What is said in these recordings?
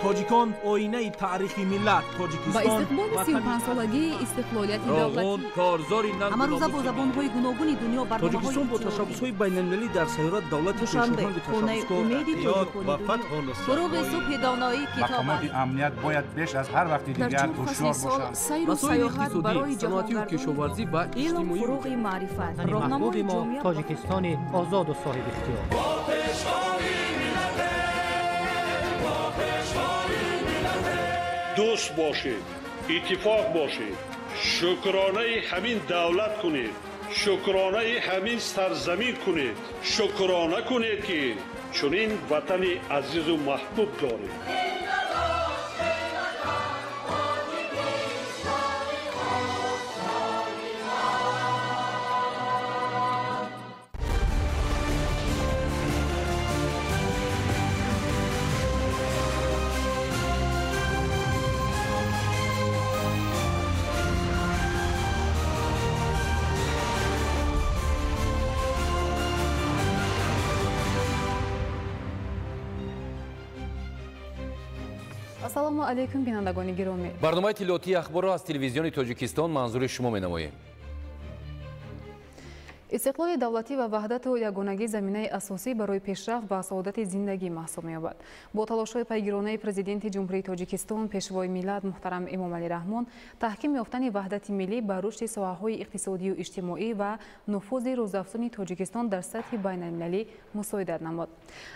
тоҷикон оинаи таърихи миллат. با استقبال 35 سالگی استقلالیت دولتی کارزاری همه روزه با زبان‌های گوناگون دنیا تاجیکستان با تشبس‌های بین‌المللی در سیارات دولت پیشروان تشبسکار و فتح و فروغ صبح دانایی کتاب امنیت باید بیش از هر وقت دیگر هوشیار باشند. سیر و سیاحت برای صنعتی و کشاورزی و اجتماعی فروغ معرفت راهنمای ما تاجیکستان آزاد و صاحب اختیار. دوست باشید، اتفاق باشید، شکرانه همین دولت کنید، شکرانه همین سرزمین کنید، شکرانه کنید که چنین وطن عزیز و محبوب دارید. ассалому алайкум бинандагони гиромӣ. барномаи тиллиётии ахборро аз телевизиони тоҷикистон манзури шумо менамоем. استقلال دولتی و وحدت و یگانگی زمینه اساسی برای پیشرفت و سعادت زندگی محسوب می‌یابد. با تلاش‌های پیگیرانه پرزیدنت جمهوری تاجیکستان پیشوای ملت محترم امامعلی رحمان تحکیم یافتن وحدت ملی بر رشد ساحه‌های اقتصادی و اجتماعی و نفوذ روزافزون تاجیکستان در سطح بین‌المللی مساعدت نمود.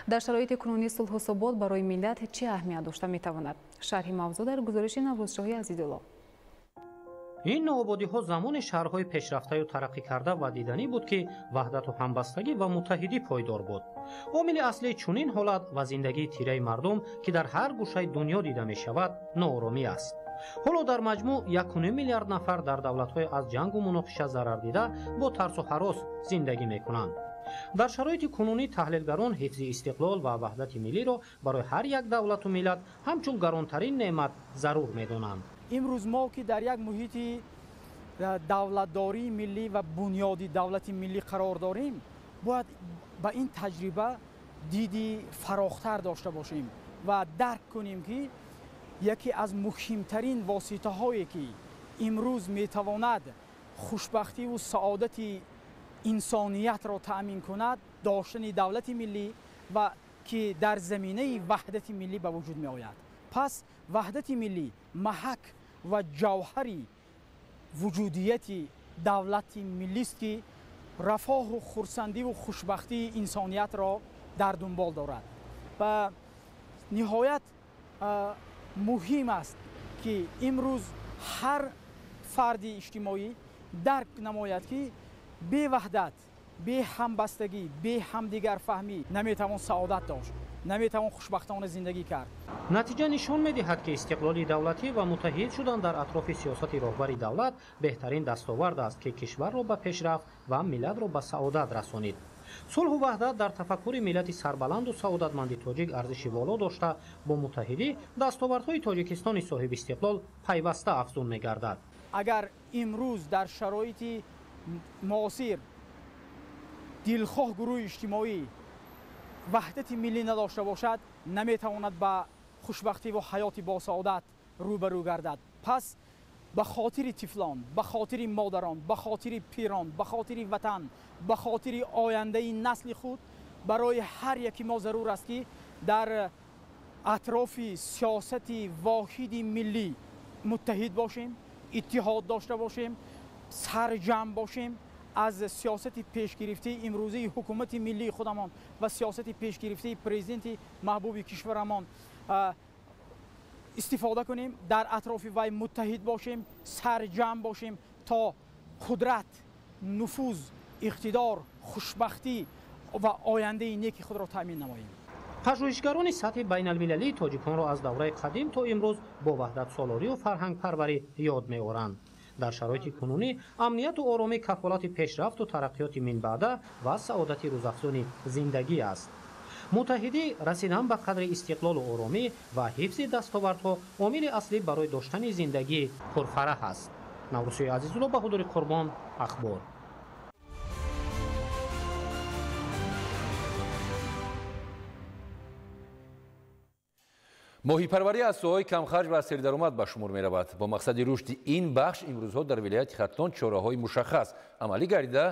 در شرایط کنونی صلح و ثبات برای ملت چه اهمیت داشته می‌تواند؟ شرح موضوع در گزارش نوروزشاهی عزیزالله. این نوآبادی‌ها زمان شهرهای پیشرفته و ترقی کرده و دیدنی بود که وحدت و همبستگی و متحدی پایدار بود. عامل اصلی چنین حالت و زندگی تیره مردم که در هر گوشه دنیا دیده می شود ناآرامی است. حالا در مجموع 1.5 میلیارد نفر در دولت‌های از جنگ و مناقشه ضرر دیده با ترس و هراس زندگی می‌کنند. در شرایط کنونی تحلیلگران حفظ استقلال و وحدت ملی را برای هر یک دولت و ملت همچون گرانترین نعمت ضرور می‌دانند. امروز ما که در یک محیط دولتداری ملی و بنیادی دولت ملی قرار داریم باید با این تجربه دیدی فراختر داشته باشیم و درک کنیم که یکی از مهمترین واسطه هایی که امروز میتواند خوشبختی و سعادت انسانیت را تأمین کند داشتن دولت ملی و که در زمینه وحدت ملی به وجود می آید. پس وحدت ملی محک و جوهری وجودیت دولت ملی است که رفاه و خرسندی و خوشبختی انسانیت را در دنبال دارد. و نهایت مهم است که امروز هر فرد اجتماعی درک نماید که بی وحدت، بی همبستگی، بی همدیگر فهمی نمیتوان سعادت داشت، نمیتوان خوشبختانه زندگی کرد. نتیجه نشان می‌دهد که استقلال دولتی و متحد شدن در اطراف سیاست راهبر دولت بهترین دستاورد است که کشور را به پیشرفت و ملت را به سعادت رسانید. صلح و وحدت در تفکر ملت سربلند و سعادتمند تاجیک ارزش بالا داشته با متحدی دستاوردهای تاجیکستان صاحب استقلال پیوسته افزون می‌گردد. اگر امروز در شرایط معاصر دلخواه گروه اجتماعی وحدت ملی نداشته باشد نمیتواند به خوشبختی و حیات با سعادت روبرو گردد. پس به خاطر طفلان، به خاطر مادران، به خاطر پیران، به خاطر وطن، به خاطر آینده نسل خود برای هر یکی ما ضرور است که در اطراف سیاست واحد ملی متحد باشیم، اتحاد داشته باشیم، سرجم باشیم، از سیاست پیشگرفته امروزی حکومت ملی خودمان و سیاست پیشگرفته پرزیدنت محبوب کشورمان استفاده کنیم، در اطراف وی متحد باشیم، سرجم باشیم تا قدرت، نفوذ، اقتدار، خوشبختی و آینده نیک خود را تامین نماییم. پژوهشگران سطح بین المللی تاجیکان را از دوره قدیم تا امروز با وحدت سالاری و فرهنگ پروری یاد می‌آورند. در شرایط کنونی امنیت و آرامی کفالت پیشرفت و ترقیات من بعده و سعادت روزافزون زندگی است. متحدی رسیدن به قدر استقلال و آرامی و حفظ دستاوردها عامل اصلی برای داشتن زندگی پرفرح است. نوروزشاهی عزیزالله بهادر قربان، اخبار. моҳипарварӣ аз соҳаи камхарҷ ва сердаромад ба шумор меравад. Бо мақсади рушди ин бахш имрӯзҳо дар вилояти Хатлон чораҳои мушаххас амалӣ гардида,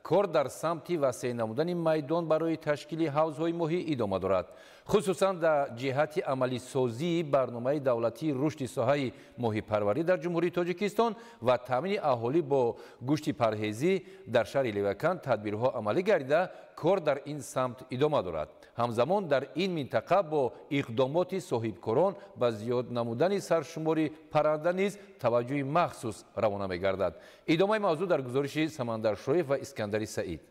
кор дар самти васеъ намудани майдон барои ташкили ҳавзҳои моҳӣ идома дорад. хусусан дар ҷиҳати амалисозии барномаи давлатии рушди соҳаи моҳипарварӣ дар ҷумҳурии Тоҷикистон ва таъмини аҳолӣ бо гӯшти парҳезӣ дар шаҳри Левакан тадбирҳо амалӣ гардида, кор дар ин самт идома дорад. ҳамзамон дар ин минтақа бо иқдомоти соҳибкорон ба зиёд намудани саршумори парранда низ таваҷҷӯҳи махсус равона мегардад. идомаи мавзӯъ дар гузориши Самандар Шоев ва Искандари Саид.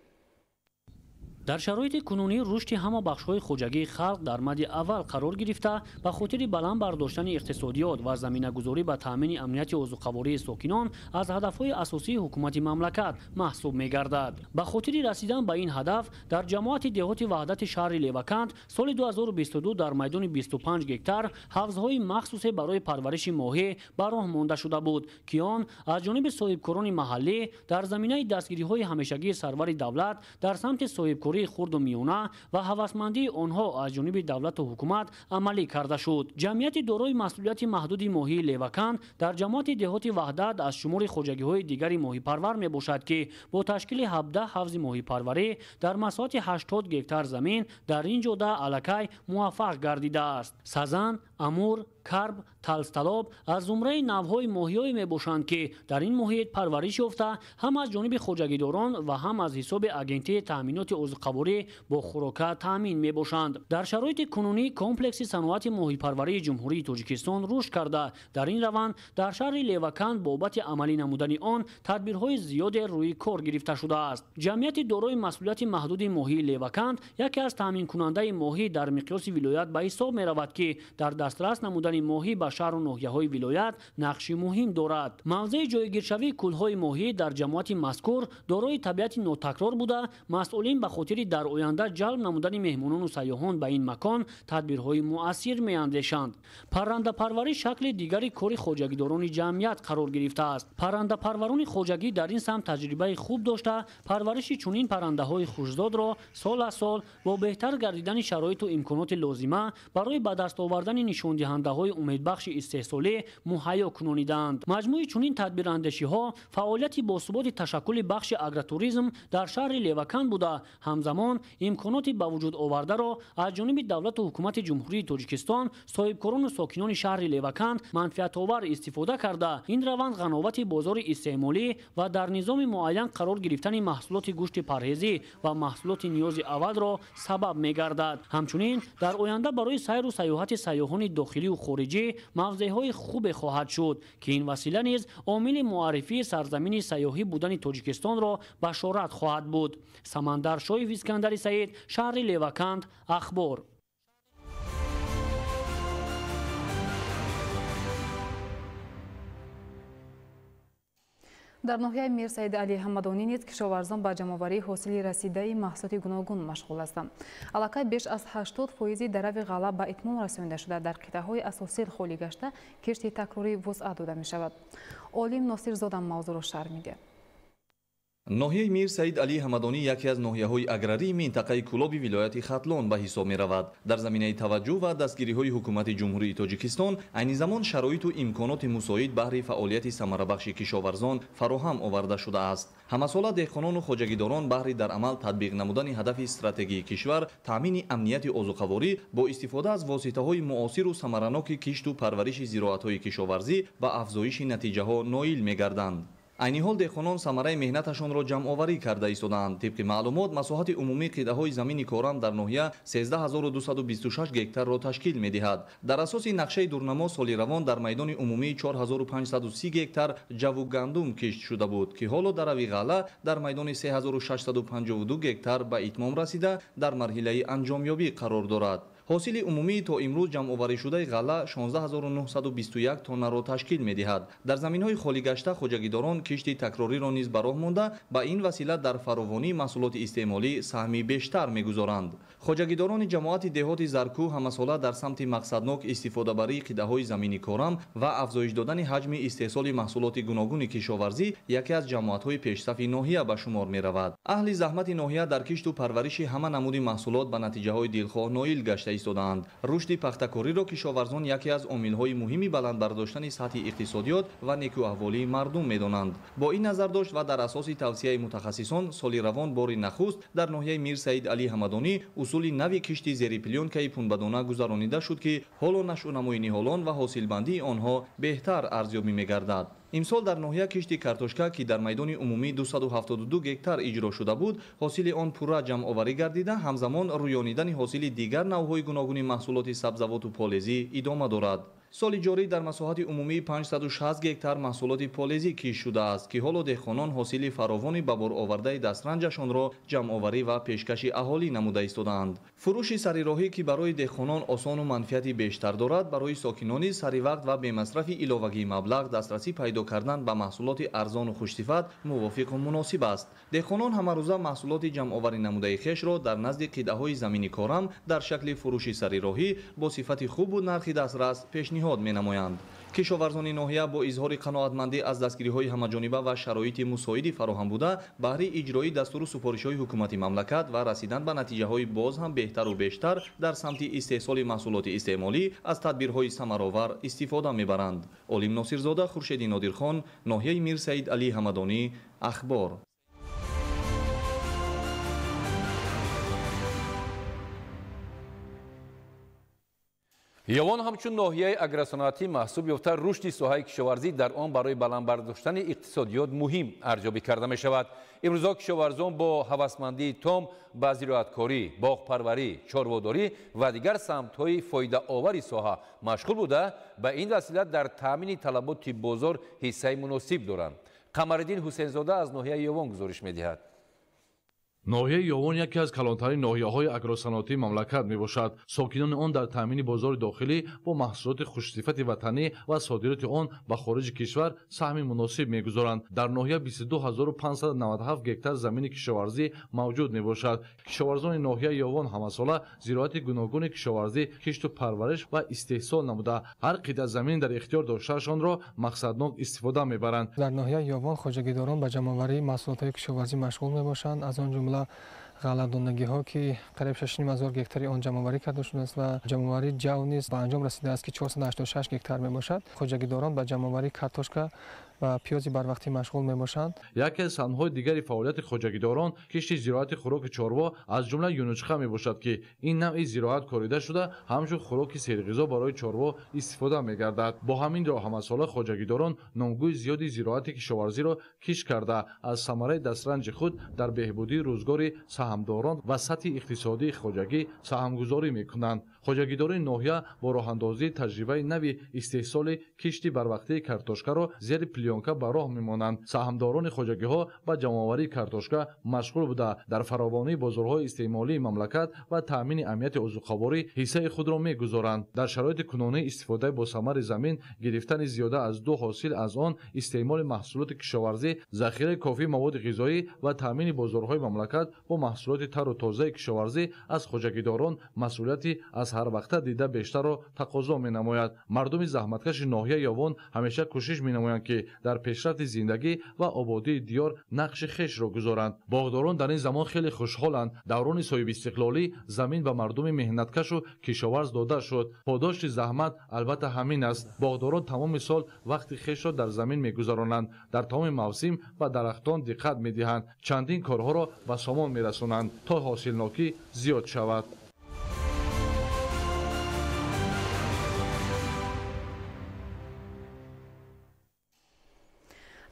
дар шароити кунунӣ рушди ҳама бахшҳои хоҷагии халқ дар мадди аввал қарор гирифта, ба хотири баланд бардоштани иқтисодиёт ва заминагузорӣ ба таъмини амнияти озуқавории сокинон аз ҳадафҳои асосии ҳукумати мамлакат маҳсуб мегардад. ба хотири расидан ба ин ҳадаф дар ҷамоати деҳоти ваҳдати шаҳри Леваканд соли 2022 дар майдони 25 гектар ҳавзҳои махсусе барои парвариши моҳӣ ба роҳ монда шуда буд, ки он аз ҷониби соҳибкорони маҳаллӣ дар заминаи дастгириҳои ҳамешагии сарвари давлат дар самти соҳибкории хурду миёна ва ҳавасмандии онҳо аз ҷониби давлату ҳукумат амалӣ карда шуд. ҷамъияти дорои масъулияти маҳдуди моҳии Леваканд дар ҷамоати деҳоти ваҳдат аз шумори хоҷагиҳои дигари моҳипарвар мебошад, ки бо ташкили 17 ҳавзи моҳипарварӣ дар масоҳати 80 гектар замин дар ин ҷода аллакай муваффақ гардидааст. сазан, амур, карб, талсталоб аз зумраи навъҳои моҳиҳое мебошанд, ки дар ин муҳит парвариш ёфта ҳам аз ҷониби хоҷагидорон ва ҳам аз ҳисоби агентии таъминоти озуқаворӣ бо хӯрока таъмин мебошанд. дар шароити кунунӣ комплекси саноати моҳипарварии ҷумҳурии Тоҷикистон рушд карда, дар ин раванд дар шаҳри Леваканд бобати амалӣ намудани он тадбирҳои зиёде рӯи кор гирифта шудааст. ҷамъияти дорои масъулияти маҳдуди моҳии Леваканд яке аз таъминкунандаи моҳӣ дар миқёси вилоят ба ҳисоб меравад, ки дар дастрас намудани моҳӣ ба шаҳру ноҳияҳои вилоят нақши муҳим дорад. мавзеи ҷойгиршавии кӯлҳои моҳӣ дар ҷамоати мазкур дорои табиати нотакрор буда, масъулин ба хотири дар оянда ҷалб намудани меҳмонону сайёҳон ба ин макон тадбирҳои муассир меандешанд. паррандапарварӣ шакли дигари кори хоҷагидорони ҷамъият қарор гирифтааст. паррандапарварони хоҷагӣ дар ин самт таҷрибаи хуб дошта, парвариши чунин паррандаҳои хушзодро сол аз сол бо беҳтар гардидани шароиту имконоти лозима барои ба даст овардани нишондиҳандаҳои умедбахши истеҳсолӣ муҳайё кунониданд. маҷмӯи чунин тадбирандешиҳо фаъолияти босуботи ташаккули бахши агротуризм дар шаҳри Леваканд буда, ҳамзамон имконоти ба вуҷуд овардаро аз ҷониби давлату ҳукумати ҷумҳурии Тоҷикистон, соҳибкорону сокинони шаҳри Леваканд манфиатовар истифода карда, ин раванд ғановати бозори истеъмолӣ ва дар низоми муайян қарор гирифтани маҳсулоти гӯшти парҳезӣ ва маҳсулоти ниёзи аввалро сабаб мегардад. ҳамчунин дар оянда барои сайру сайёҳати сайёҳони дохилию хориҷӣ мавзеъҳои хубе хоҳад шуд, ки ин васила низ омили муаррифии сарзамини сайёҳӣ будани Тоҷикистонро башорат хоҳад буд. Самандар Шоев, Искандари Саид, шаҳри Леваканд, ахбор. дар ноҳияи Мир Саид Али Ҳамадонӣ низ кишоварзон ба ҷамъоварии ҳосили расидаи маҳсулоти гуногун машғул ҳастанд. аллакай беш аз 80% дарави ғала ба итмом расонида шуда, дар қитъаҳои асосӣ холӣ гашта кишти такрорӣ вусъат дода мешавад. Олим Носир Зодам мавзӯъро шарҳ медиҳад. ноҳияи Мир Саид Али Ҳамадонӣ яке аз ноҳияҳои аграрии минтақаи Кӯлоби вилояти Хатлон ба ҳисоб меравад. дар заминаи таваҷҷӯҳ ва дастгириҳои ҳукумати ҷумҳурии Тоҷикистон айни замон шароиту имконоти мусоид баҳри фаъолияти самарабахши кишоварзон фароҳам оварда шудааст. ҳамасола деҳқонону хоҷагидорон баҳри дар амал татбиқ намудани ҳадафи стратегии кишвар таъмини амнияти озуқаворӣ бо истифода аз воситаҳои муосиру самараноки кишту парвариши зироатҳои кишоварзӣ ба афзоиши натиҷаҳо ноил мегарданд. айни ҳол деҳқонон самараи меҳнаташонро ҷамъоварӣ карда истодаанд. тибқи маълумот масоҳати умумии қитъаҳои замини корам дар ноҳия 13226 гектарро ташкил медиҳад. дар асоси нақшаи дурнамо соли равон дар майдони умумии 4530 гектар ҷаву гандум кишт шуда буд, ки ҳоло дарави ғала дар майдони 3652 гектар ба итмом расида дар марҳилаи анҷомёбӣ қарор дорад. ҳосили умумии то имрӯз ҷамъоваришудаи ғала 16921 тоннаро ташкил медиҳад. дар заминҳои холигашта хоҷагидорон кишти такрориро низ ба роҳ монда, ба ин васила дар фаровонии маҳсулоти истеъмолӣ саҳми бештар мегузоранд. хоҷагидорони ҷамоати деҳоти Заркӯ ҳамасола дар самти мақсаднок истифодабарии қитъаҳои замини корам ва афзоиш додани ҳаҷми истеҳсоли маҳсулоти гуногуни кишоварзӣ яке аз ҷамоатҳои пешсафи ноҳия ба шумор меравад. аҳли заҳмати ноҳия дар кишту парвариши ҳама намуди маҳсулот ба натиҷаҳои дилхоҳ ноил гашта ایستادند. رشد پختکاری را کشاورزان یکی از عامل‌های مهمی بلند برداشتن سطح اقتصادیات و نیکواحوالی مردم می‌دانند. با این نظرداشت و در اساس توصیه متخصصان، سال روان بار نخست در ناحیه میر سعید علی حمدانی اصول نوی کشتی زیر پلیونکای پونبدانه گذرانیده شد که حالا نشونمای نهالان و حاصلبندی آنها بهتر ارزیابی می‌گردد. امسال در ناحیه کشتی کارتوشکا که در میدان عمومی 272 گکتار اجرا شده بود، حاصل آن پورا جمع آوری گردیده، همزمان رویانیدن حاصل دیگر نوع‌های گوناگون محصولات سبزیجات و پالزی ادامه دارد. سال جاری در مساحت عمومی 560 گکتار محصولات پالزی کیش شده است که حالا دهقانان حاصل فراوانی به بار آورده دسترنجشان را جمع آوری و پیشکش اهالی نموده ایستادند. فروش سریراهی که برای دهقانان آسان و منفعت بیشتر دارد، برای ساکنان سری وقت و به مصرف الهوگی مبلغ دسترسی پیدا کردن به محصولات ارزان و خوش‌صفت موافق و مناسب است. دهقانان همه روزه محصولات جمع آوری نموده خویش را در نزد قطعه‌های زمینی کارم در شکل فروش سریراهی با صفت خوب و نرخ دسترس پیشنهاد می‌نمایند. کشاورزان ناحیه با اظهار قناعتمندی از دستگیری‌های همه‌جانبه و شرایط مساعد فراهم بوده، بهره اجرای دستور و سفارش‌های حکومت مملکت و رسیدن به نتیجه‌های باز هم بهتر و بیشتر در سمت استحصال محصولات استعمالی از تدبیرهای ثمرآور استفاده می‌برند. علیم ناصرزاده، خورشید نادرخان، ناحیه میر سعید علی حمدانی، اخبار. یوان همچون ناحیه اگرصنعتی محسوب یافته رشد ساحه کشاورزی در آن برای بلند برداشتن اقتصادیات مهم ارزیابی کرده می شود. امروزا کشاورزان با هوسمندی تام به زراعتکاری، باغپروری، چارواداری و دیگر سمت‌های فایده آور ساحه مشغول بوده، به این وسیله در تامین طلبات بازار حصه مناسب دارند. قمرالدین حسینزاده از ناحیه یوان گزارش می‌دهد. ناحیه یوان یکی از کلانترین ناحیه‌های اگروصنعتی مملکت میباشد. ساکنان آن در تامین بازار داخلی با محصولات خوش‌صفت وطنی و صادرات آن به خارج کشور سهم مناسب میگذارند. در ناحیه 22597 گکتار زمین کشاورزی موجود میباشد. کشاورزان ناحیه یوان همساله زراعت گوناگون کشاورزی، کشت و پرورش و استحصال نموده هر قطعه زمین در اختیار داشتهشان را مقصدناک استفاده میبرند. در ناحیه یوان خواجگیداران به جمع‌آوری محصولات کشاورزی مشغول میباشند. از آن جمله غله‌دانگی ها که قریب 6,500 گکتاری آن جمع‌آوری کرده شده است و جمع‌آوری جو نیز به انجام رسیده است که 486 گکتار میباشد. خواجگیداران به جمع‌آوری کارتوشکا و پیاز بروقتی مشغول میباشند. یکی از سهم‌های دیگری فعالیت خواجگیداران کشت زراعت خوراک چاروا از جمله یونچخه میباشد که این نوع زراعت کاریده شده همچون خوراک سرغذا برای چاروا استفاده میگردد. با همین راه همساله خواجگیداران نامگوی زیادی زراعت کشاورزی را کش کرده از ثمره دسترنج خود در بهبودی روزگار سهامداران و سطح اقتصادی خواجگی سهامگذاری میکنند. خواجگیداران ناحیه با راهاندازی تجربه نوی استحصال کشتی بروقتی کارتوشکا را زیر پلیونکا به راه میمانند. سهامداران خواجگی‌ها به جمع‌آوری کارتوشکا مشغول بوده در فراوانی بازارهای استعمالی مملکت و تامین امنیت عضوخواری حصه خود را میگذارند. در شرایط کنونی استفاده با ثمر زمین، گرفتن زیاده از دو حاصل از آن، استعمال محصولات کشاورزی، ذخیره کافی مواد غذایی و تامین بازارهای مملکت با محصولات تر و تازه کشاورزی از خواجگیداران مسئولیتی از هر وقت دیده بیشتر را تقاضا می‌نماید. مردم زحمتکش ناحیه یوان همیشه کوشش می‌نمایند که در پیشرفت زندگی و آبادی دیار نقش خویش را گذارند. باغداران در این زمان خیلی خوشحالند. دوران صاحب استقلالی زمین به مردم مهنتکش و کشاورز داده شد. پاداش زحمت البته همین است. باغداران تمام سال وقت خویش را در زمین می‌گذرانند. در تمام موسم و درختان دقت می‌دهند. چندین کارها را به سامان می‌رسانند تا حاصلناکی زیاد شود.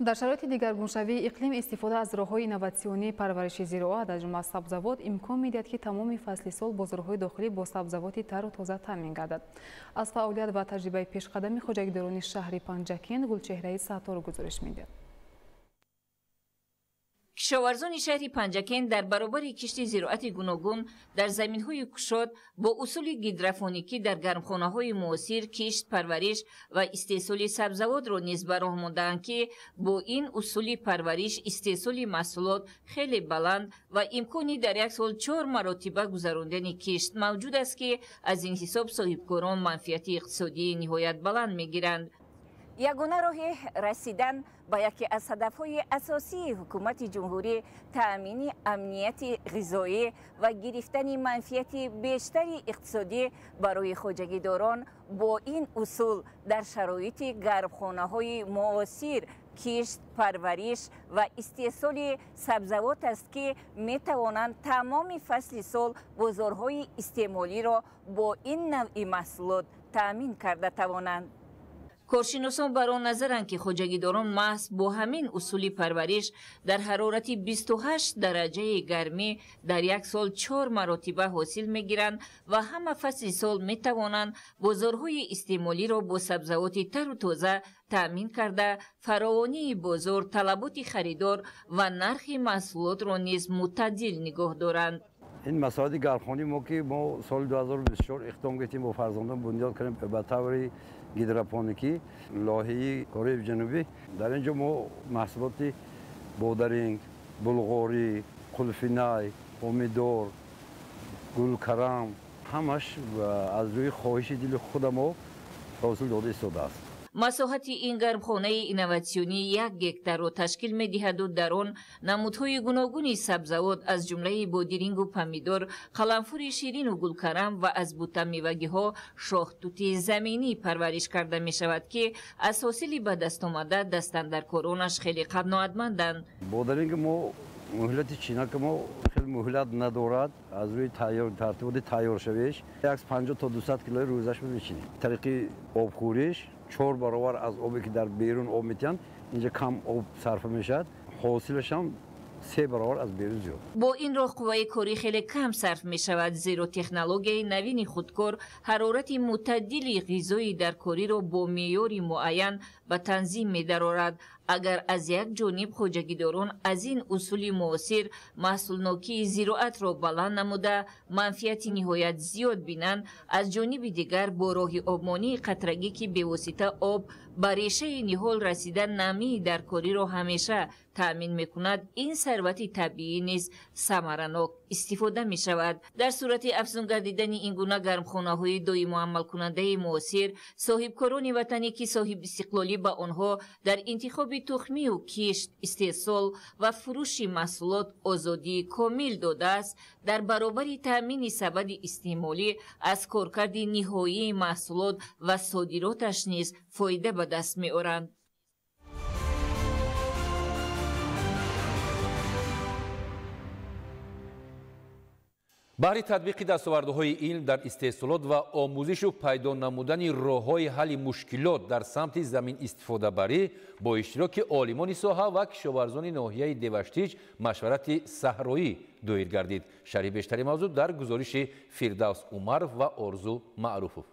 در شرایط دیگرگونشوی اقلیم استفاده از راه‌های اینواتسیونی پرورش زراعت از جمله سبزیجات امکان می‌دهد که تمام فصل سال بازارهای داخلی با سبزیجات تر و تازه تامین گردد. از فعالیت و تجربه پیشقدم خواجگیداران شهر پنجکین گلچهره ستار گزارش می‌دهد. کشاورزان شهر پنجکین در برابر کشت زراعت گوناگون در زمین‌های کشاد با اصول گیدرافونیکی در گرمخانه‌های معاصر کشت، پرورش و استحصال سبزیجات را نیز به راه مانده‌اند که با این اصول پرورش، استحصال محصولات خیلی بلند و امکانی در یک سال 4 مراتبه گذراندن کشت موجود است که از این حساب صاحبکاران منفعت اقتصادی نهایت بلند می‌گیرند. یگانه راه رسیدن به یکی از هدفهای اساسی حکومت جمهوری تأمین امنیت غذایی و گرفتن منفعت بیشتر اقتصادی برای خواجگیداران با این اصول در شرایط گرمخانه‌های معاصر کشت، پرورش و استحصال سبزیجات است که می توانند تمام فصل سال بازارهای استعمالی را با این نوع محصولات تأمین کرده توانند. کارشناسان بر آن نظرند که خواجگیداران محض با همین اصول پرورش در حرارت 28 درجه گرمی در یک سال 4 مراتبه حاصل می گیرند و همه فصل سال می توانند بازارهای استعمالی را با سبزیجات تر و تازه تأمین کرده فراوانی بازار، طلبات خریدار و نرخ محصولات را نیز معتدل نگاه دارند. این مسائل گرمخانه ما که ما سال 2024 اقدام کردیم با فرزندان بنیاد کردیم به طور گیدروپونیکی لایحه کره جنوبی. در اینجا ما محصولات بودرینگ، بلغاری، قلفینای، پومیدور، گلکرم همش از روی خواهش دل خود ما حاصل داده استفاده است. مساحت این گرمخانه اینوواسیونی 1 هکتار را تشکیل می‌دهد و در آن نمودهای گوناگون سبزیجات از جمله بادرینگ و پمیدور، قلنفور شیرین و گلکرم و از بوته میوگی‌ها شاخ-توت زمینی پرورش کرده می‌شود که از حاصل به دست آمده دستاندرکارانش خیلی قناعتمندند. بادرینگ ما مهلت چینک ما خیلی مهلت ندارد، از روی ترتیب تیار شویش 150 تا 200 کیلو روزش می‌چینیم. طریق آبخوریش 4 برابر از آبی که در بیرون آب میتن اینجا کم آب صرف میشد، حاصلش هم 3 برابر از بیرون زیاد. با این راه قوه کاری خیلی کم صرف می شود، زیرا تکنولوژی نوین خودکار حرارت معتدل غذایی در کاری را با معیار معین به تنظیم می درآورد. اگر از یک جانب خواجگیداران از این اصول معاصر محصولناکی زراعت را بلند نموده منفعت نهایت زیاد بینند، از جانب دیگر با راه آبمانی قطرگی که به واسطه آب به ریشه نهال رسیدن نمی در کاری را همیشه تأمین می کند، این ثروت طبیعی نیز ثمرناک استفاده می شود. در صورت افزون گردیدن این گونه گرمخانه های دائم عمل کننده معاصر، صاحبکاران وطنی که صاحب استقلالی به آنها در انتخاب تخمی و کشت، استحصال و فروش محصولات آزادی کامل داده است، در برابر تأمین سبد استعمالی از کارکرد نهایی محصولات و صادراتش نیز فایده به دست می آورند. بهر تطبیق دستاوردهای علم در استحصالات و آموزش و پیدا نمودن راه‌های حل مشکلات در سمت زمین استفاده بری با اشتراک عالمان ساحه و کشاورزان ناحیه دیوشتیج مشورت صحرایی دایر گردید. شرح بیشتری موضوع در گزارش فردوس عمر و آرزو معروفوف.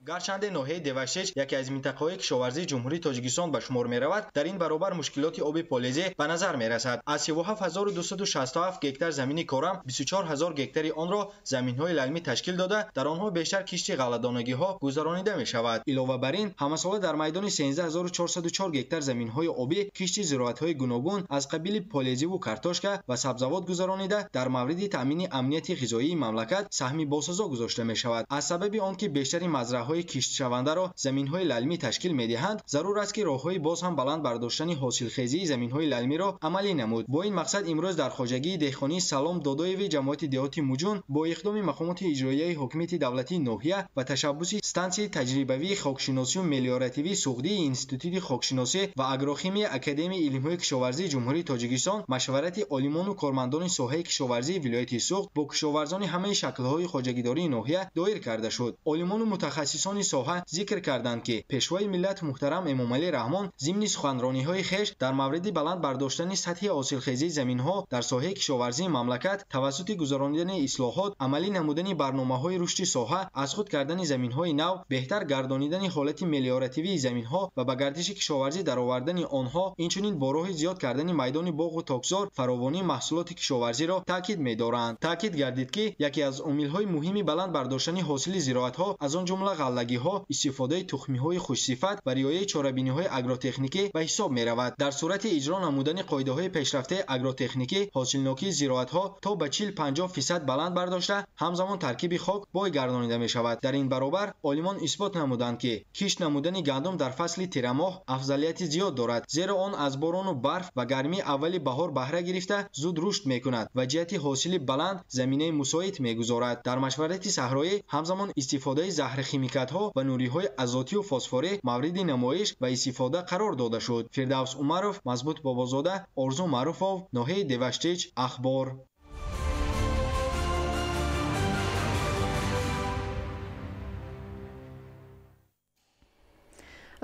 گرچند ناحیه دیوشتیج یکی از منطقه‌های کشاورزی جمهوری تاجیکستان به شمار می‌رود، در این برابر مشکلات آب پالیزی به نظر می‌رسد. از 37267 هکتار زمین کارم 24000 هکتاری آن را زمین‌های للمی تشکیل داده، در آنها بیشتر کشتی غله‌دانگی‌ها گذرانیده می‌شود. علاوه بر این، همساله در میدان 13404 هکتار زمین‌های آبی کشتی زراعت‌های گوناگون از قبیل پالیزی و کارتوشکا و سبزیجات گذرانیده در مورد تامین امنیت غذایی مملکت سهمی باسازا گذاشته می‌شود. از سبب آنکه بیشتر مزرعه‌های کشت شونده را زمین‌های للمی تشکیل می‌دهند، ضرور است که راه‌های باز هم بلند برداشتن حاصلخیزی زمین‌های للمی را عملی نمود. با این مقصد امروز در خواجگی دهقانی سلام دادایوی جماعت دهاتی موجون با اقدام مقامات اجرایی حکومت دولتی ناحیه و تشبث ستانسی تجربوی خاکشناسی و ملیاراتیوی سوختی انستیتوت خاکشناسی و اگروخیمی اکادمی علم‌های کشاورزی جمهوری تاجیکستان مشورت عالمان و کارمندان ساحه کشاورزی ولایت سوخت با کشاورزان همه شکل‌های خواجگیداری ناحیه دایر کرده شد. عالمان و متخصصان ساحه ذکر کردند که پیشوای ملت محترم امامعلی رحمان ضمن سخنرانی‌های خویش در مورد بلند برداشتن سطح حاصلخیزی زمین‌ها در ساحه کشاورزی مملکت توسط گذراندن اصلاحات، عملی نمودن برنامه‌های رشد ساحه، از خود کردن زمین‌های نو، بهتر گردانیدن حالت ملیاراتیوی زمین‌ها و به گردش کشاورزی درآوردن آنها، اینچنین با راه زیاد کردن میدان باغ و تاکزار فراوانی محصولات کشاورزی را تاکید می‌دارند. تاکید گردید که یکی از عامل‌های مهمی بلند برداشتن حاصل زراعت‌ها از آن جمله غلگی‌ها، استفاده تخمی‌های خوش‌صفت و رعایت چاره‌بینی‌های آگروتکنیکی به حساب می‌رود. در صورت اجرا نمودن قاعده‌های پیشرفته آگروتکنیکی، حاصلناکی زراعت‌ها تا به 40-50% بلند برداشته، همزمان ترکیب خاک بوی گردانیده می‌شود. در این برابر عالمان اثبات نمودند که کشت نمودن گندم در فصل تیر ماه افضلیت زیاد دارد، زیرا آن از باران و برف و گرمی اولی بهار بهره گرفته زود رشد می‌کند و جهت حاصل بلند زمینه مساعد می‌گذارد. در مشورت صحرایی همزمان استفاده زهر خیمیکات‌ها و نوری‌های آزوتی و فسفوری مورد نمایش و استفاده قرار داده شد. فردوس عمرов، مضبوط بابازاده، آرزو معروفов، ناحیه دیوشتیج، اخبار.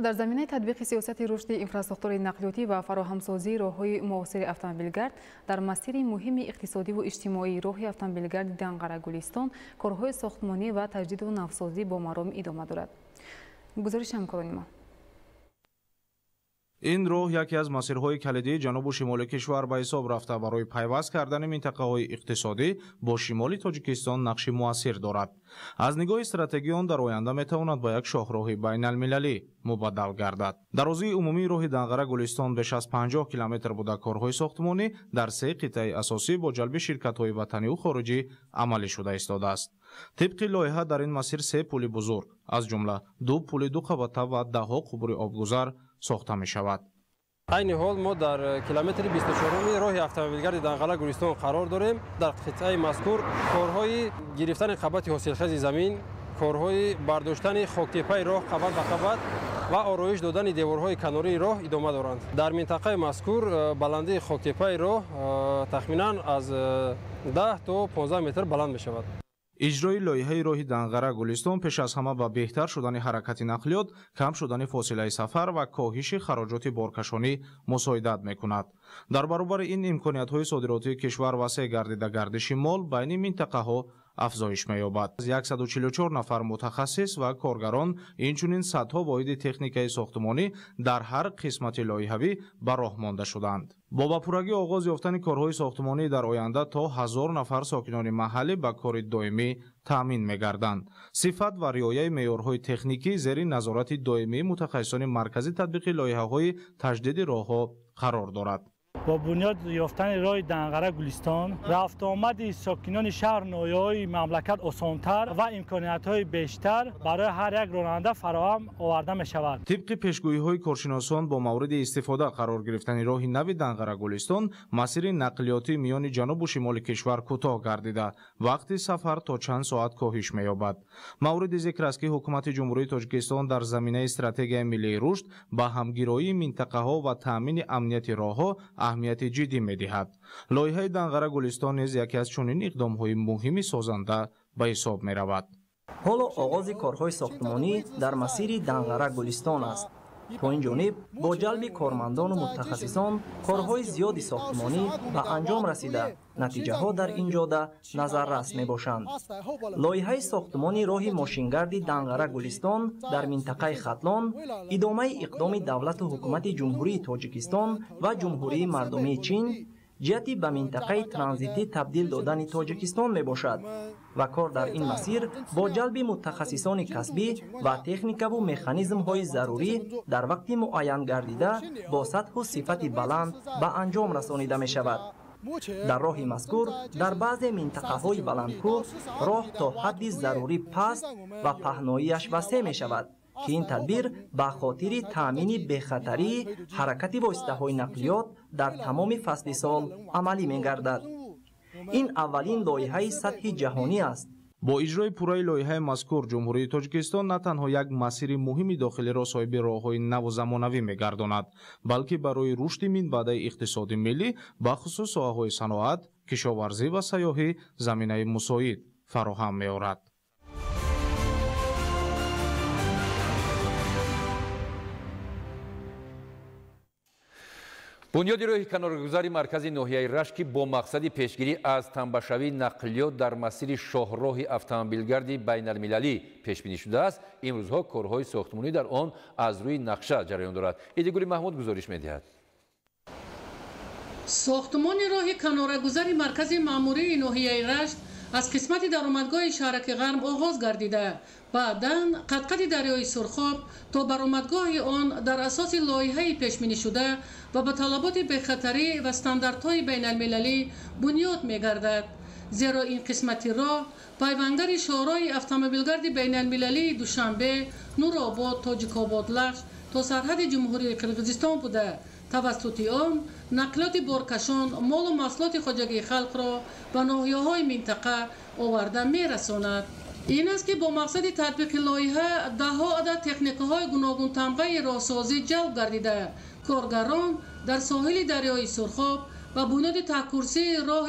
در زمینه تطبیق سیاست رشد اینفراستراکچور نقلیاتی و فراهمسازی راه‌های معاصر اتومبیلگرد در مسیر مهم اقتصادی و اجتماعی راه اتومبیلگرد دنقره گلستان، کارهای ساختمانی و تجدید و نوسازی با مرام ادامه دارد. گزارش همکاران ما. این راه یکی از مسیرهای کلیدی جنوب و شمال کشور به حساب رفته برای پیوست کردن منطقه‌های اقتصادی با شمال تاجیکستان نقش موثر دارد. از نگاه استراتژی آن در آینده میتواند به یک شاهراه بین المللی مبدل گردد. درازی عمومی راه دنقره گلستان بیش از 50 کیلومتر بوده کارهای ساختمانی در 3 قطعه اساسی با جلب شرکت‌های وطنی و خارجی عملی شده ایستاده است. طبق لایحه در این مسیر 3 پل بزرگ از جمله 2 پل 2 قبطه و 10 قبور آبگذر ساخته می شود. این حال ما در کیلومتر 24 راه اتومبیلگرد دنقره گلستان قرار داریم. در قطعه مذکور کارهای گرفتن قبط حاصلخیز زمین، کارهای برداشتن خاکتپه راه قبط به قبط و آرایش دادن دیوارهای کناری راه ادامه دارند. در منطقه مذکور بلندی خاکتپه راه تخمینا از 10 تا 15 متر بلند می شود. اجرای لایحه راه دنقره گلستان پیش از همه به بهتر شدن حرکت نقلیات، کم شدن فاصله سفر و کاهش خراجات بارکشانی مساعدت میکند. در برابر این امکانیت‌های صادراتی کشور وسیع گردیده گردش مال بین منطقه‌ها افزایش می‌یابد. 144 نفر متخصص و کارگران اینچنین صدها واحد تکنیکی ساختمانی در هر قسمت لایحه‌ای به راه مانده شدند. با بپورگی آغاز یافتن کارهای ساختمانی در آینده تا 1000 نفر ساکنان محلی به کار دائمی تامین می‌گردند. صفت و رعایت معیارهای تکنیکی زیر نظارت دائمی متخصصان مرکزی تطبیق لایحه‌های تجدید راه‌ها قرار دارد. با بنیاد یافتن راه دنقره گلستان، رفت آمد ساکنان شهر نایه‌های مملکت آسان‌تر و امکانیت‌های بیشتر برای هر یک راننده فراهم آورده می‌شود. طبق پیشگویی‌های کارشناسان با مورد استفاده قرار گرفتن راه نو دنقره گلستان، مسیر نقلیاتی میان جنوب و شمال کشور کوتاه گردیده، وقت سفر تا چند ساعت کاهش می‌یابد. مورد ذکر است که حکومت جمهوری تاجیکستان در زمینه استراتژی ملی رشد با همگرایی منطقه‌ها و تامین امنیت راه‌ها اهمیت جدی می‌دهد. لایحه دنقره گلستان نیز یکی از چنین اقدام‌های مهمی سازنده به حساب می‌رود. حالا آغاز کارهای ساختمانی در مسیر دنقره گلستان است. تا این جانب با جلب کارمندان و متخصصان کارهای زیادی ساختمانی به انجام رسیده، نتیجه ها در این جاده نظررس می باشند. لایحه ساختمانی راه ماشینگرد دنقره گلستان در منطقه ختلان ادامه اقدام دولت و حکومت جمهوری تاجیکستان و جمهوری مردمی چین جهتی به منطقه ترانزیتی تبدیل دادن تاجیکستان می باشد و کار در این مسیر با جلب متخصصان کسبی و تکنیک و مکانیزم های ضروری در وقت معین گردیده با سطح و صفت بلند به انجام رسانیده می شود. در راه مذکور در بعض منطقه های بلندکوه راه تا حد ضروری پست و پهناییش وسیع می شود که این تدبیر به خاطر تامین بخطری حرکت واسطه های نقلیات در تمام فصل سال عملی می گردد. این اولین لایحه سطح جهانی است. با اجرای پورای لایحه مذکور جمهوری تاجیکستان نه تنها یک مسیر مهمی داخلی را صاحب راه‌های نو و زمانوی می‌گرداند، بلکه برای رشد منبع اقتصادی ملی به خصوص ساحه‌های صنعت، کشاورزی و سیاحی زمینه مساعد فراهم می‌آورد. бунёди роҳи каноргузари маркази ноҳияи рашки бо мақсади пешгирӣ аз танбашавии нақлиёт дар масири шоҳроҳи автомобилгарди байналмилалӣ пешбинӣ шудааст. имрӯзҳо корҳои сохтмонӣ дар он аз рӯи нақша ҷараён дорад. идигули маҳмуд гузориш медиҳад. сохтмони роҳи канорагузари маркази маъмурии ноҳияи рашт از قسمت درآمدگاه شهرک غرم آغاز گردیده بعداً قطقط دریای سرخاب تا برآمدگاه آن در اساس لایحه پیشبینی شده و به طلبات بی‌خطری و استانداردهای بین المللی بنیاد می‌گردد. زیرا این قسمتی راه پیوندگر شاهراه اتومبیلگرد بین المللی دوشنبه، نورآباد، تاجیک‌آباد، لخش تا سرحد جمهوری قرقیزستان بوده. توسط آن نقلات بارکشان مال و محصولات خواجگی خلق را به ناحیه‌های منطقه آورده می‌رساند. این است که با مقصد تطبیق لایحه ده‌ها عدد تکنیک‌های گوناگون تمغه راهسازی جلب گردیده. کارگران در ساحل دریای سرخاب و بنیاد تک‌کرسی راه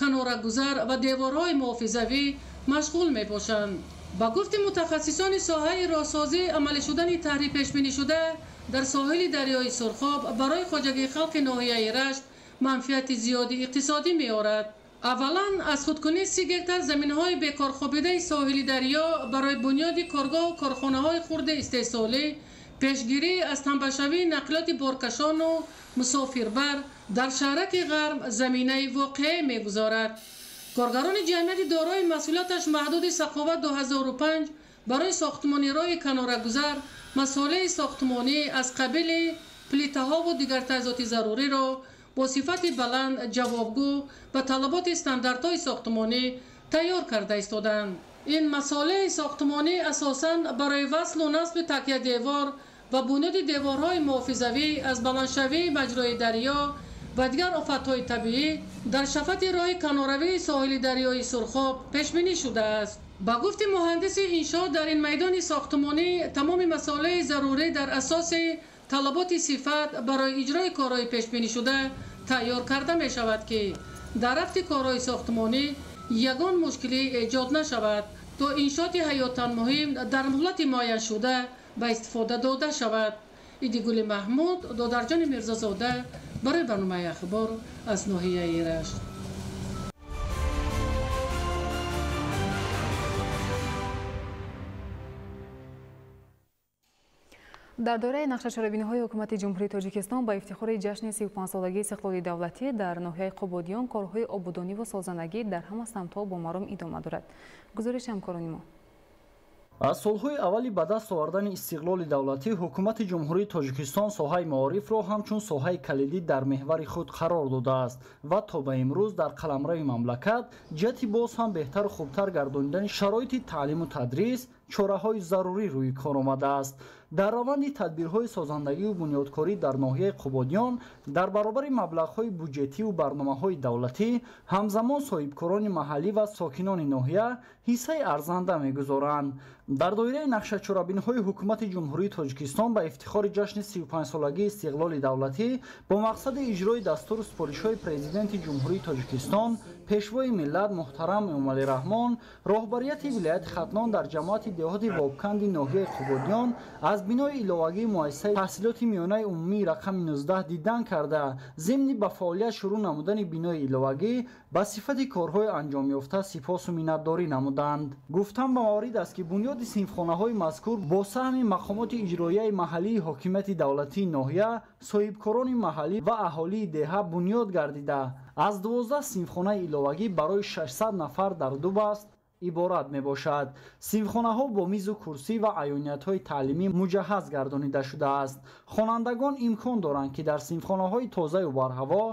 کناره‌گذر و دیوارهای محافظوی مشغول می‌باشند. با گفت متخصصان ساحه راهسازی عملی شدن طرح پیش‌بینی شده در ساحل دریای سرخاب برای خواجگی خلق ناحیه رشت منفعت زیادی اقتصادی می‌آورد. اولا از خودکنی 30 گکتار زمین‌های بیکار خوابیده ساحلی دریا برای بنیاد کارگاه و کارخانه‌های خرد استحصالی، پیشگیری از تنبشوی نقلات بارکشان و مسافربر در شهرک غرب زمینه واقعی می‌گذارد. کارگران جمعیت دارای مسئولیتش محدود سخاوت 2005 برای ساختمانی راه کناره‌گذر مسائل ساختمانی از قبیل پلیت‌ها و دیگر تجهیزات ضروری را با صفت بلند جوابگو به طلبات استانداردهای ساختمانی تیار کرده ایستادند. این مسائل ساختمانی اساساً برای وصل و نصب تکیه دیوار و بنیاد دیوارهای محافظوی از بلندشوی مجرای دریا و دیگر آفت‌های طبیعی در شفط راه کناروی ساحل دریای سرخاب پیش‌بینی شده است. با گفت مهندس انشاء در این میدان ساختمانی تمام مسائل ضروری در اساس طلبات صفت برای اجرای کارهای پیش‌بینی شده تیار کرده می شود که در رفت کارهای ساختمانی یگان مشکلی ایجاد نشود تا انشاءات حیاتاً مهم در مهلت معین شده به استفاده داده شود. ایدیگل محمود، دادرجان میرزازاده برای برنامه اخبار از ناحیه رشت. در دوره نقشه‌چرابینی‌های حکومت جمهوری تاجیکستان با افتخار جشن 35 سالگی استقلال دولتی در ناحیه قبادیان کارهای آبادانی و سازندگی در همه سمت‌ها با مرام ادامه دارد. گزارش همکاران ما. аз солҳои аввали ба даст овардани истиқлоли давлатӣ ҳукумати ҷумҳурии тоҷикистон соҳаи маорифро ҳамчун соҳаи калидӣ дар меҳвари худ қарор додааст ва то ба имрӯз дар қаламрави мамлакат ҷиҳати боз ҳам беҳтару хубтар гардонидани шароити таълиму тадрис чораҳои зарурӣ рӯи кор омадааст. дар раванди тадбирҳои созандагию бунёдкорӣ дар ноҳияи қубодиён дар баробари маблағҳои буҷетиву барномаҳои давлатӣ ҳамзамон соҳибкорони маҳаллӣ ва сокинони ноҳия ҳиссаи арзанда мегузоранд. дар доираи нақшачорабиниҳои ҳукумати ҷумҳурии тоҷикистон ба ифтихори ҷашни 35-солагии истиқлоли давлатӣ бо мақсади иҷрои дастуру супоришҳои президенти ҷумҳурии тоҷикистон пешвои миллат муҳтарам эмомалираҳмон роҳбарияти вилояти хатнон дар ҷамоати деҳоти вобканди ноҳияи қубодиён аз бинои иловагии муассисаи таҳсилоти миёнаи умумии рақами 19 дидан карда зимни ба фаъолият шурӯъ намудани бинои иловагӣ ба сифати корҳои анҷомёфта сипосу миннатдорӣ намуданд. гуфтан ба маврид аст ки бунёди синфхонаҳои мазкур бо саҳми мақомоти иҷроияи маҳаллии ҳокимияти давлатии ноҳия соҳибкорони маҳаллӣ ва аҳолии деҳа бунёд гардида аз 12 синфхонаи иловагӣ барои 600 нафар дар дубаст иборат мебошад. синфхонаҳо бо мизу курсӣ ва аёниятҳои таълимӣ муҷаҳҳаз гардонида шудааст. хонандагон имкон доранд ки дар синфхонаҳои тозаю барҳаво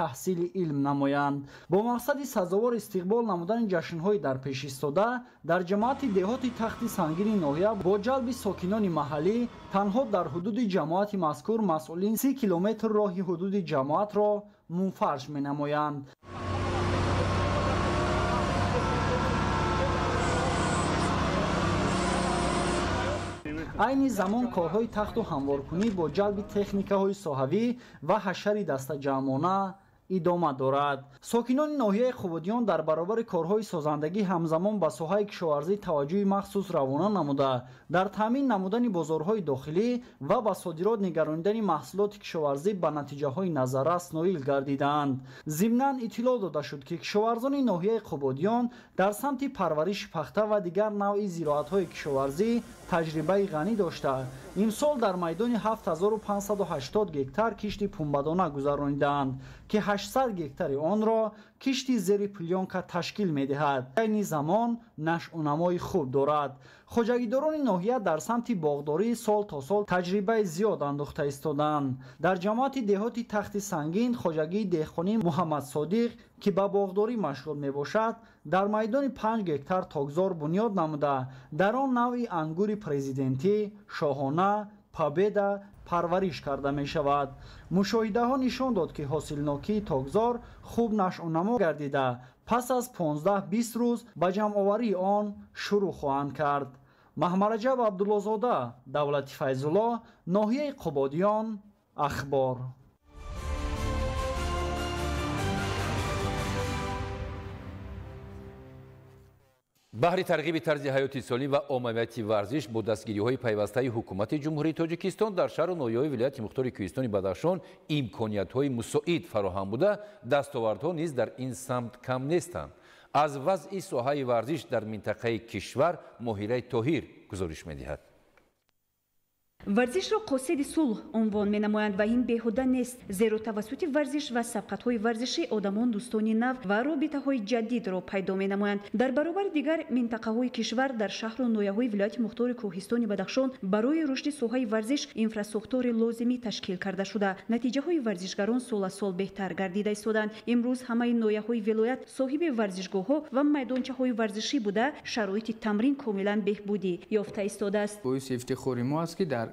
таҳсили илм намоянд. бо мақсади сазовор истиқбол намудани ҷашнҳои дар пеш истода дар ҷамоати деҳоти тахти сангини ноҳия бо ҷалби сокинони маҳаллӣ танҳо дар ҳудуди ҷамоати мазкур масъулин 30 километр роҳи ҳудуди ҷамоатро мунфарш менамоянд. айни замон корҳои тахту ҳамворкунӣ бо ҷалби техникаҳои соҳавӣ ва ҳашари дастаҷамъона идома дорад. сокинони ноҳияи қубодиён дар баробари корҳои созандагӣ ҳамзамон ба соҳаи кишоварзӣ таваҷҷӯҳи махсус равона намуда дар таъмин намудани бозорҳои дохилӣ ва ба содирот нигаронидани маҳсулоти кишоварзӣ ба натиҷаҳои назаррас ноил гардидаанд. зимнан иттилоъ дода шуд ки кишоварзони ноҳияи қубодиён дар самти парвариши пахта ва дигар навъи зироатҳои кишоварзӣ таҷрибаи ғанӣ дошта имсол дар майдони 7580 гектар кишти пунбадона гузаронидаанд ки 800 گکتار آن را کشتی زیر پلیونکا تشکیل می‌دهد. این زمان نشأ و نمای خوب دارد. خوجگیداران ناحیه در سمت باغداری سال تا سال تجربه زیاد اندوخته ایستادند. در جماعت دهاتی تخت سنگین خوجگی دهقانی محمد صادق که به باغداری مشغول میباشد در میدان 5 گکتار تاکزار بنیاد نموده در آن نوعی انگور پرزیدنتی شاهانه پابیدا پرورش کرده می شود. مشاهده ها نشان داد که حاصلناکی تاکزار خوب نشأ و نما گردیده پس از 15-20 روز به جمع آوری آن شروع خواهند کرد. محمد رجب عبدالله‌زاده، دولتی فیض‌الله، ناحیه قبادیان، اخبار. баҳри тарғиби тарзи ҳаёти солим ва оммавияти варзиш бо дастгириҳои пайвастаи ҳукумати ҷумҳурии тоҷикистон дар шаҳру ноҳияҳои вилояти мухтори кӯҳистони бадахшон имкониятҳои мусоид фароҳам буда дастовардҳо низ дар ин самт кам нестанд. аз вазъи соҳаи варзиш дар минтақаи кишвар моҳираи тоҳир гузориш медиҳад. варзишро қосиди сулҳ унвон менамоянд ва ин беҳуда нест, зеро тавассути варзиш ва сабқатҳои варзишӣ одамон дӯстони нав ва робитаҳои ҷадидро пайдо менамоянд. дар баробари дигар минтақаҳои кишвар дар шаҳру ноҳияҳои вилояти мухтори кӯҳистони бадахшон барои рушди соҳаи варзиш инфраструктураи лозимӣ ташкил карда шуда натиҷаҳои варзишгарон сол беҳтар гардида истоданд. имрӯз ҳамаи ноҳияҳои вилоят соҳиби варзишгоҳҳо ва майдончаҳои варзишӣ буда шароити тамрин комилан беҳбудӣ ёфта истодааст. боиси ифтихори мо аст ки дар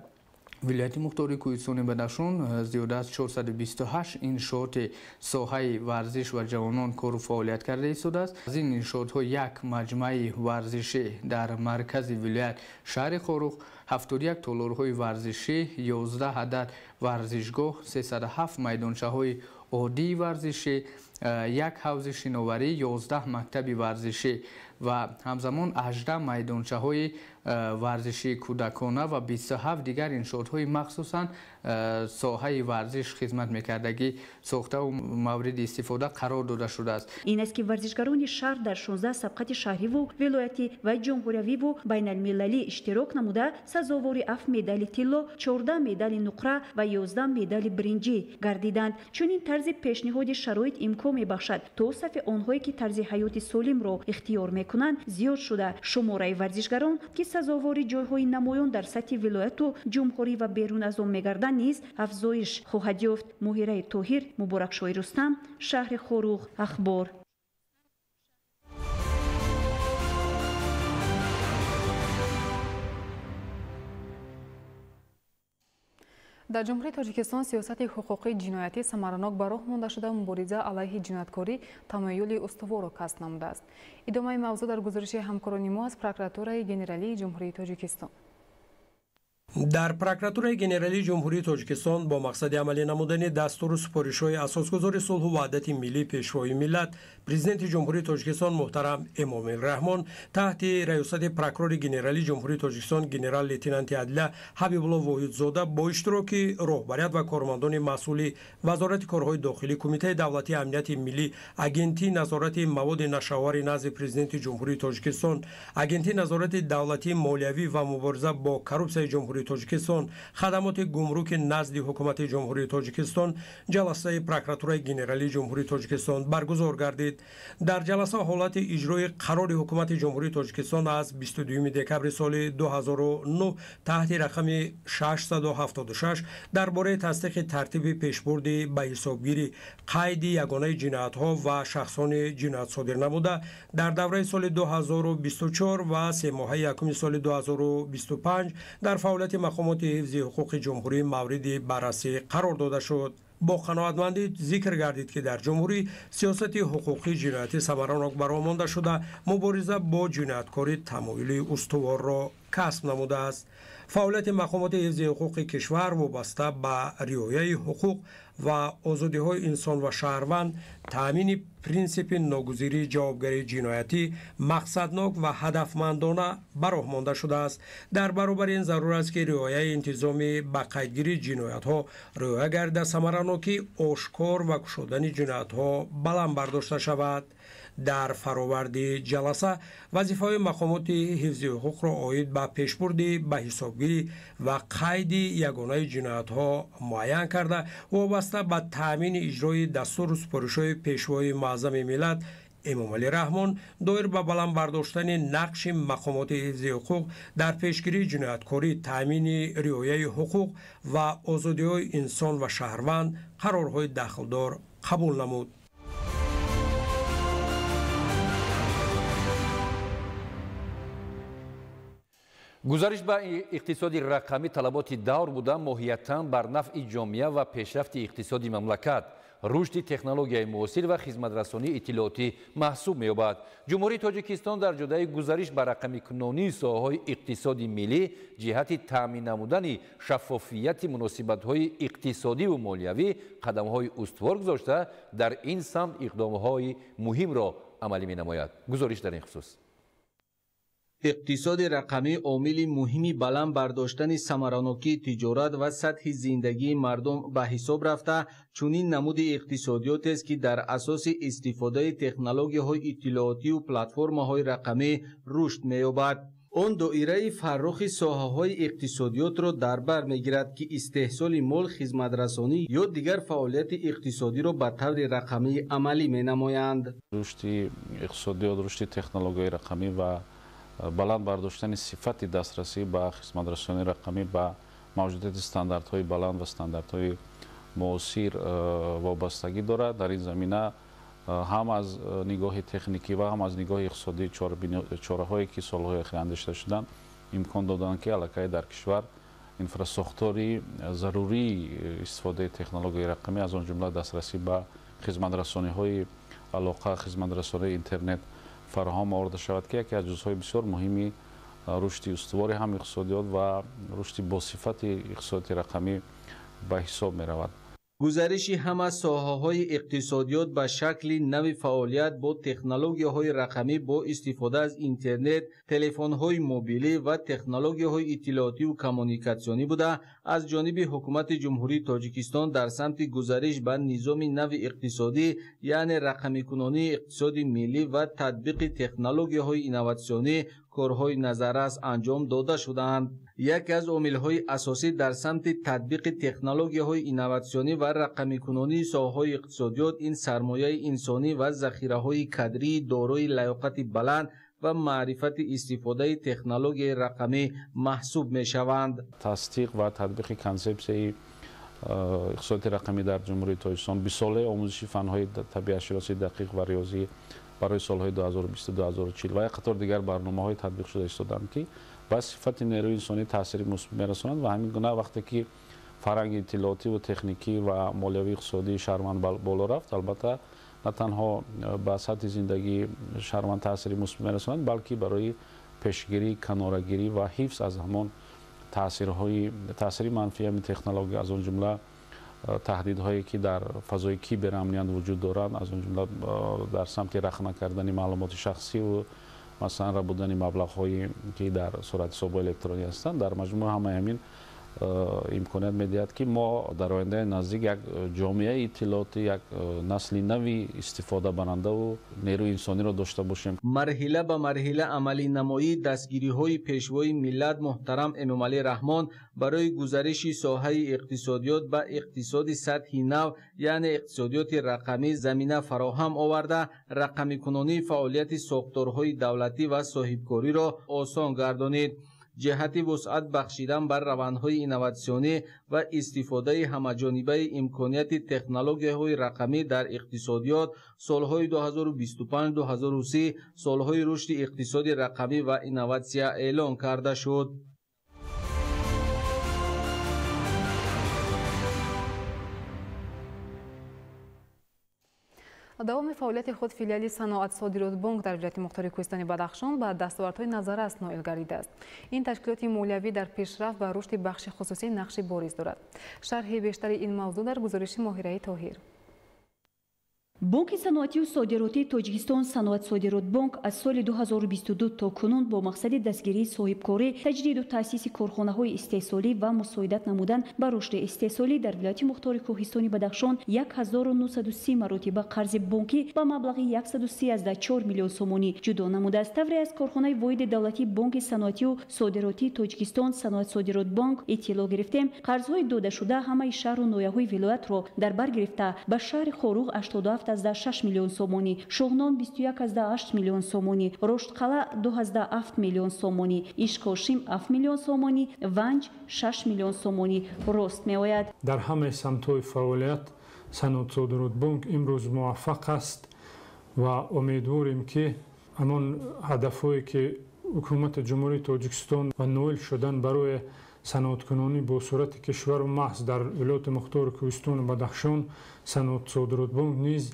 вилояти мухтори кӯҳистони бадахшон зиёда аз 428 иншооти соҳаи варзиш ва ҷавонон кору фаъолият карда истодааст. аз ин иншоотҳо як маҷмаи варзишӣ дар маркази вилоят шаҳри хорух, 71 толорҳои варзишӣ, 11 адад варзишгоҳ, 307 майдончаҳои оддии варзишӣ, як ҳавзи шиноварӣ, 11 мактаби варзишӣ ва ҳамзамон 18 майдончаҳои варзишии кӯдакона ва 27 дигар иншоотҳои махсусан соҳаи варзиш хизмат мекардагӣ сохтаву мавриди истифода қарор дода шудааст. ин аст ки варзишгарони шаҳр дар 16 сабқати шаҳриву вилоятӣ ва ҷумҳуриявиву байналмилалӣ иштирок намуда сазовори 7 медали тилло, 14 медали нуқра ва 11 медали бринҷӣ гардиданд. чунин тарзи пешниҳоди шароит имкон мебахшад то сафи онҳое ки тарзи ҳаёти солимро ихтиёр мекунанд зиёд шуда шумораи варзишгарон ки сазовори ҷойҳои намоён дар сатҳи вилояту ҷумҳурӣ ва берун аз он мегарданд низ афзоиш хоҳад ёфт. моҳираи тоҳир, муборакшоҳи рустам, шаҳри хорух, ахбор. дар ҷумҳурии тоҷикистон сиёсати ҳуқуқи ҷиноятӣ самаранок ба роҳ монда шуда мубориза алайҳи ҷинояткорӣ тамоюли устуворро касб намудааст. идомаи мавзӯъ дар гузариши ҳамкорони мо аз прокуратураи генералии ҷумҳурии тоҷикистон. дар прокуратураи генералии ҷумҳурии тоҷикистон бо мақсади амалӣ намудани дастуру супоришҳои асосгузори сулҳу ваҳдати миллӣ пешвои миллат президенти ҷумҳурии тоҷикистон муҳтарам эмомилрахмон таҳти раёсати прокурори генералии ҷумҳурии тоҷикистон генерал лейтенанти адлия ҳабибулло воҳидзода бо иштироки роҳбарият ва кормандони масъули вазорати корҳои дохилӣ, кумитаи давлатии амнияти миллӣ, агентии назорати маводи нашавари назди президенти ҷумҳурии тоҷикистон, агентии назорати давлатии молиявӣ ва мубориза бо коррупсияи ҷумҳурии тоҷикистон, хадамоти гумруки назди ҳукумати ҷумҳурии тоҷикистон ҷаласаи прокуратураи генералии ҷумҳурии тоҷикистон баргузор гардид. дар ҷаласа ҳолати иҷрои қарори ҳукумати ҷумҳурии тоҷикистон аз 22 декабри соли 2009 таҳти рақами 676 дар бораи тасдиқи тартиби пешбурди ба ҳисобгирӣ қайди ягонаи ҷиноятҳо ва шахсони ҷиноят содир намуда дар давраи соли 2024 ва семоҳаи якуми соли 2025 дар фаъолияти мақомоти ҳифзи ҳуқуқи ҷумҳурӣ мавриди баррасӣ қарор дода шуд. бо қаноатмандӣ зикр гардид ки дар ҷумҳурӣ сиёсати ҳуқуқи ҷиноятӣ самаранок ба роҳ монда шуда мубориза бо ҷинояткорӣ тамоюли устуворро касб намудааст. фаъолияти мақомоти ҳифзи ҳуқуқи кишвар вобаста ба риояи ҳуқуқ ва озодиҳои инсон ва шаҳрванд, таъмини принсипи ногузирии ҷавобгарии ҷиноятӣ мақсаднок ва ҳадафмандона ба роҳ монда шудааст. дар баробари ин зарур аст ки риояи интизоми ба қайдгирии ҷиноятҳо риоя гардида самаранокӣ ошкор ва кушодани ҷиноятҳо баланд бардошта шавад. در فراورد جلسه وظیفه‌های مقامات حفظی حقوق را عاید به پیشبرد به حسابگیری و قید یگانه جنایت‌ها معین کرده وابسته به تأمین اجرای دستور سپارش‌های پیشوای معظم ملت امام علی رحمان دایر به بلند برداشتن نقش مقامات حفظی حقوق در پیشگیری جنایتکاری، تأمین رعایت حقوق و آزادی‌های انسان و شهروند قرارهای دخلدار قبول نمود. گزارش با اقتصادی رقمی طلبات دور بوده ماهیتاً بر نفع جامعه و پیشرفت اقتصادی مملکت رشد تکنولوژی معاصر و خدمترسانی اطلاعاتی محسوب می‌یابد. جمهوری تاجیکستان در جدای گزارش بر رقمی کنونی ساحه‌های اقتصادی ملی جهت تامین نمودن شفافیت مناسبت‌های اقتصادی و مالیوی قدم‌های استوار گذاشته در این سمت اقدام‌های مهم را عملی می‌نماید. گزارش در این خصوص. اقتصاد رقمی عامل مهمی بلند برداشتن ثمرانکی تجارت و سطح زندگی مردم به حساب رفته چنین نمود اقتصادیات است که در اساس استفاده تکنولوژی‌های اطلاعاتی و پلتفرم‌های رقمی رشد می‌یابد. آن دایره فرخ ساحه‌های اقتصادیات را در بر می‌گیرد که استحصال مال، خدمترسانی یا دیگر فعالیت اقتصادی را به طور رقمی عملی می‌نمایند. رشد اقتصادیات، رشد تکنولوژی رقمی و بلند برداشتن صفت دسترسی به خدمترسانی رقمی به موجودیت استانداردهای بلند و استانداردهای معاصر وابستگی دارد. در این زمینه هم از نگاه تکنیکی و هم از نگاه اقتصادی چاره‌هایی که سالهای اخیر اندیشیده شدند امکان دادند که علاقه در کشور اینفراستراکچوری ضروری استفاده تکنولوژی رقمی از آن جمله دسترسی به خدمترسانی‌های علاقه، خدمترسانی اینترنت فراهم آورده شود که یکی از جزءهای بسیار مهمی رشد استوار هم اقتصادیات و رشد با صفت اقتصادی رقمی به حساب می رود. گزارشی هم از ساحه‌های اقتصادیات به شکل نوی فعالیت با تکنولوژی‌های رقمی با استفاده از اینترنت، تلفن‌های موبیلی و تکنولوژی‌های اطلاعاتی و کمونیکاسیونی بوده از جانب حکومت جمهوری تاجیکستان در سمت گزارش به نظام نوی اقتصادی یعنی رقمی کنونی اقتصاد ملی و تطبیق تکنولوژی‌های اینوواسیونی کارهای نظررس انجام داده شدند. یکی از عامل‌های اساسی در سمت تطبیق تکنولوژی‌های اینوواسیونی و رقمی کنونی ساحه‌های اقتصادیات این سرمایه انسانی و ذخیره‌های کادری دارای لیاقت بلند و معرفت استفاده تکنولوژی رقمی محسوب می‌شوند. تصدیق و تطبیق کانسپت اقتصاد رقمی در جمهوری تاجیکستان 20 ساله آموزش فن‌های طبیعت شناسی دقیق و ریاضی برای سالهای 2020 تا 2040 و یک قطار دیگر برنامه‌های تطبیق شده ایستادند که با صفت نیروی انسانی تاثیر مثبت می‌رسانند و همین گونه وقتی که فرهنگ اطلاعاتی و تکنیکی و مالیوی اقتصادی شهروند بالا رفت البته نه تنها به سطح زندگی شهروند تاثیر مثبت می‌رسانند بلکه برای پیشگیری، کناره‌گیری و حفظ از همان تاثیر منفی همین تکنولوژی از اون جمله تهدیدهایی که در فضای کیبر امنیت وجود دارند از اون جمله در سمت رخنه کردن معلومات شخصی و مثلا را بودن مبلغ‌هایی که در صورت حساب الکترونیکی هستند در مجموع همه همین امکانات می‌دهد که ما در آینده نزدیک یک جامعه اطلاعاتی یک نسل نوی استفاده برنده و نیروی انسانی را داشته باشیم. مرحله به مرحله عملی نمایی دستگیری‌های پیشوای ملت محترم امام علی رحمان برای گزارش ساحه اقتصادیات به اقتصاد سطحی نو یعنی اقتصادیات رقمی زمینه فراهم آورده رقمی کنونی فعالیت ساختارهای دولتی و صاحبکاری را آسان گردانید. جهت وسعت بخشیدن بر روندهای اینوواسیونی و استفاده همه‌جانبه امکانات تکنولوژی‌های رقمی در اقتصادیات سالهای 2025-2030 سالهای رشد اقتصادی رقمی و اینوواسیا اعلان کرده شد. دوام فعالیت خود فیلیال صنعت صادرات بانک در ولایت مختار کوهستان بدخشان به دستاوردهای نظررس نائل گردیده است. این تشکیلات مالیوی در پیشرفت و رشد بخش خصوصی نقش بارز دارد. شرح بیشتر این موضوع در گزارش ماهره طاهر. бонки саноатию содиротии тоҷикистон саноат содирот бонк аз соли 2022 то кунун бо мақсади дастгирии соҳибкорӣ таҷдиду таъсиси корхонаҳои истеҳсолӣ ва мусоидат намудан ба рушди истеҳсолӣ дар вилояти мухтори кӯҳистони бадахшон 1930 маротиба қарзи бонкӣ ба маблағи 134 миллион сомонӣ ҷудо намудааст. тавре аз корхонаи воҳиди давлатии бонки саноатию содиротии тоҷикистон саноат содирот бонк иттилоъ гирифтем қарзҳои додашуда ҳамаи шаҳру ноҳияҳои вилоятро дар бар гирифта ба шаҳри хоруғ 87,6 миллион сомонӣ, шоҳнон 21,8 миллион сомонӣ, роштқала 2,7 миллион сомонӣ, ишкошим 7 миллион сомонӣ, ванҷ 6 миллион сомонӣ рост меояд. дар ҳамаи самтҳои фаъолият саноат содирот бонк имрӯз муваффақ аст ва умедворем ки ҳамон ҳадафҳое ки ҳукумати ҷумҳурии тоҷикистон ва ноил шудан барои саноаткунонӣ бо сурати кишвару маҳз дар вилояти мухтори кӯҳистони бадахшон саноат содирот бонк низ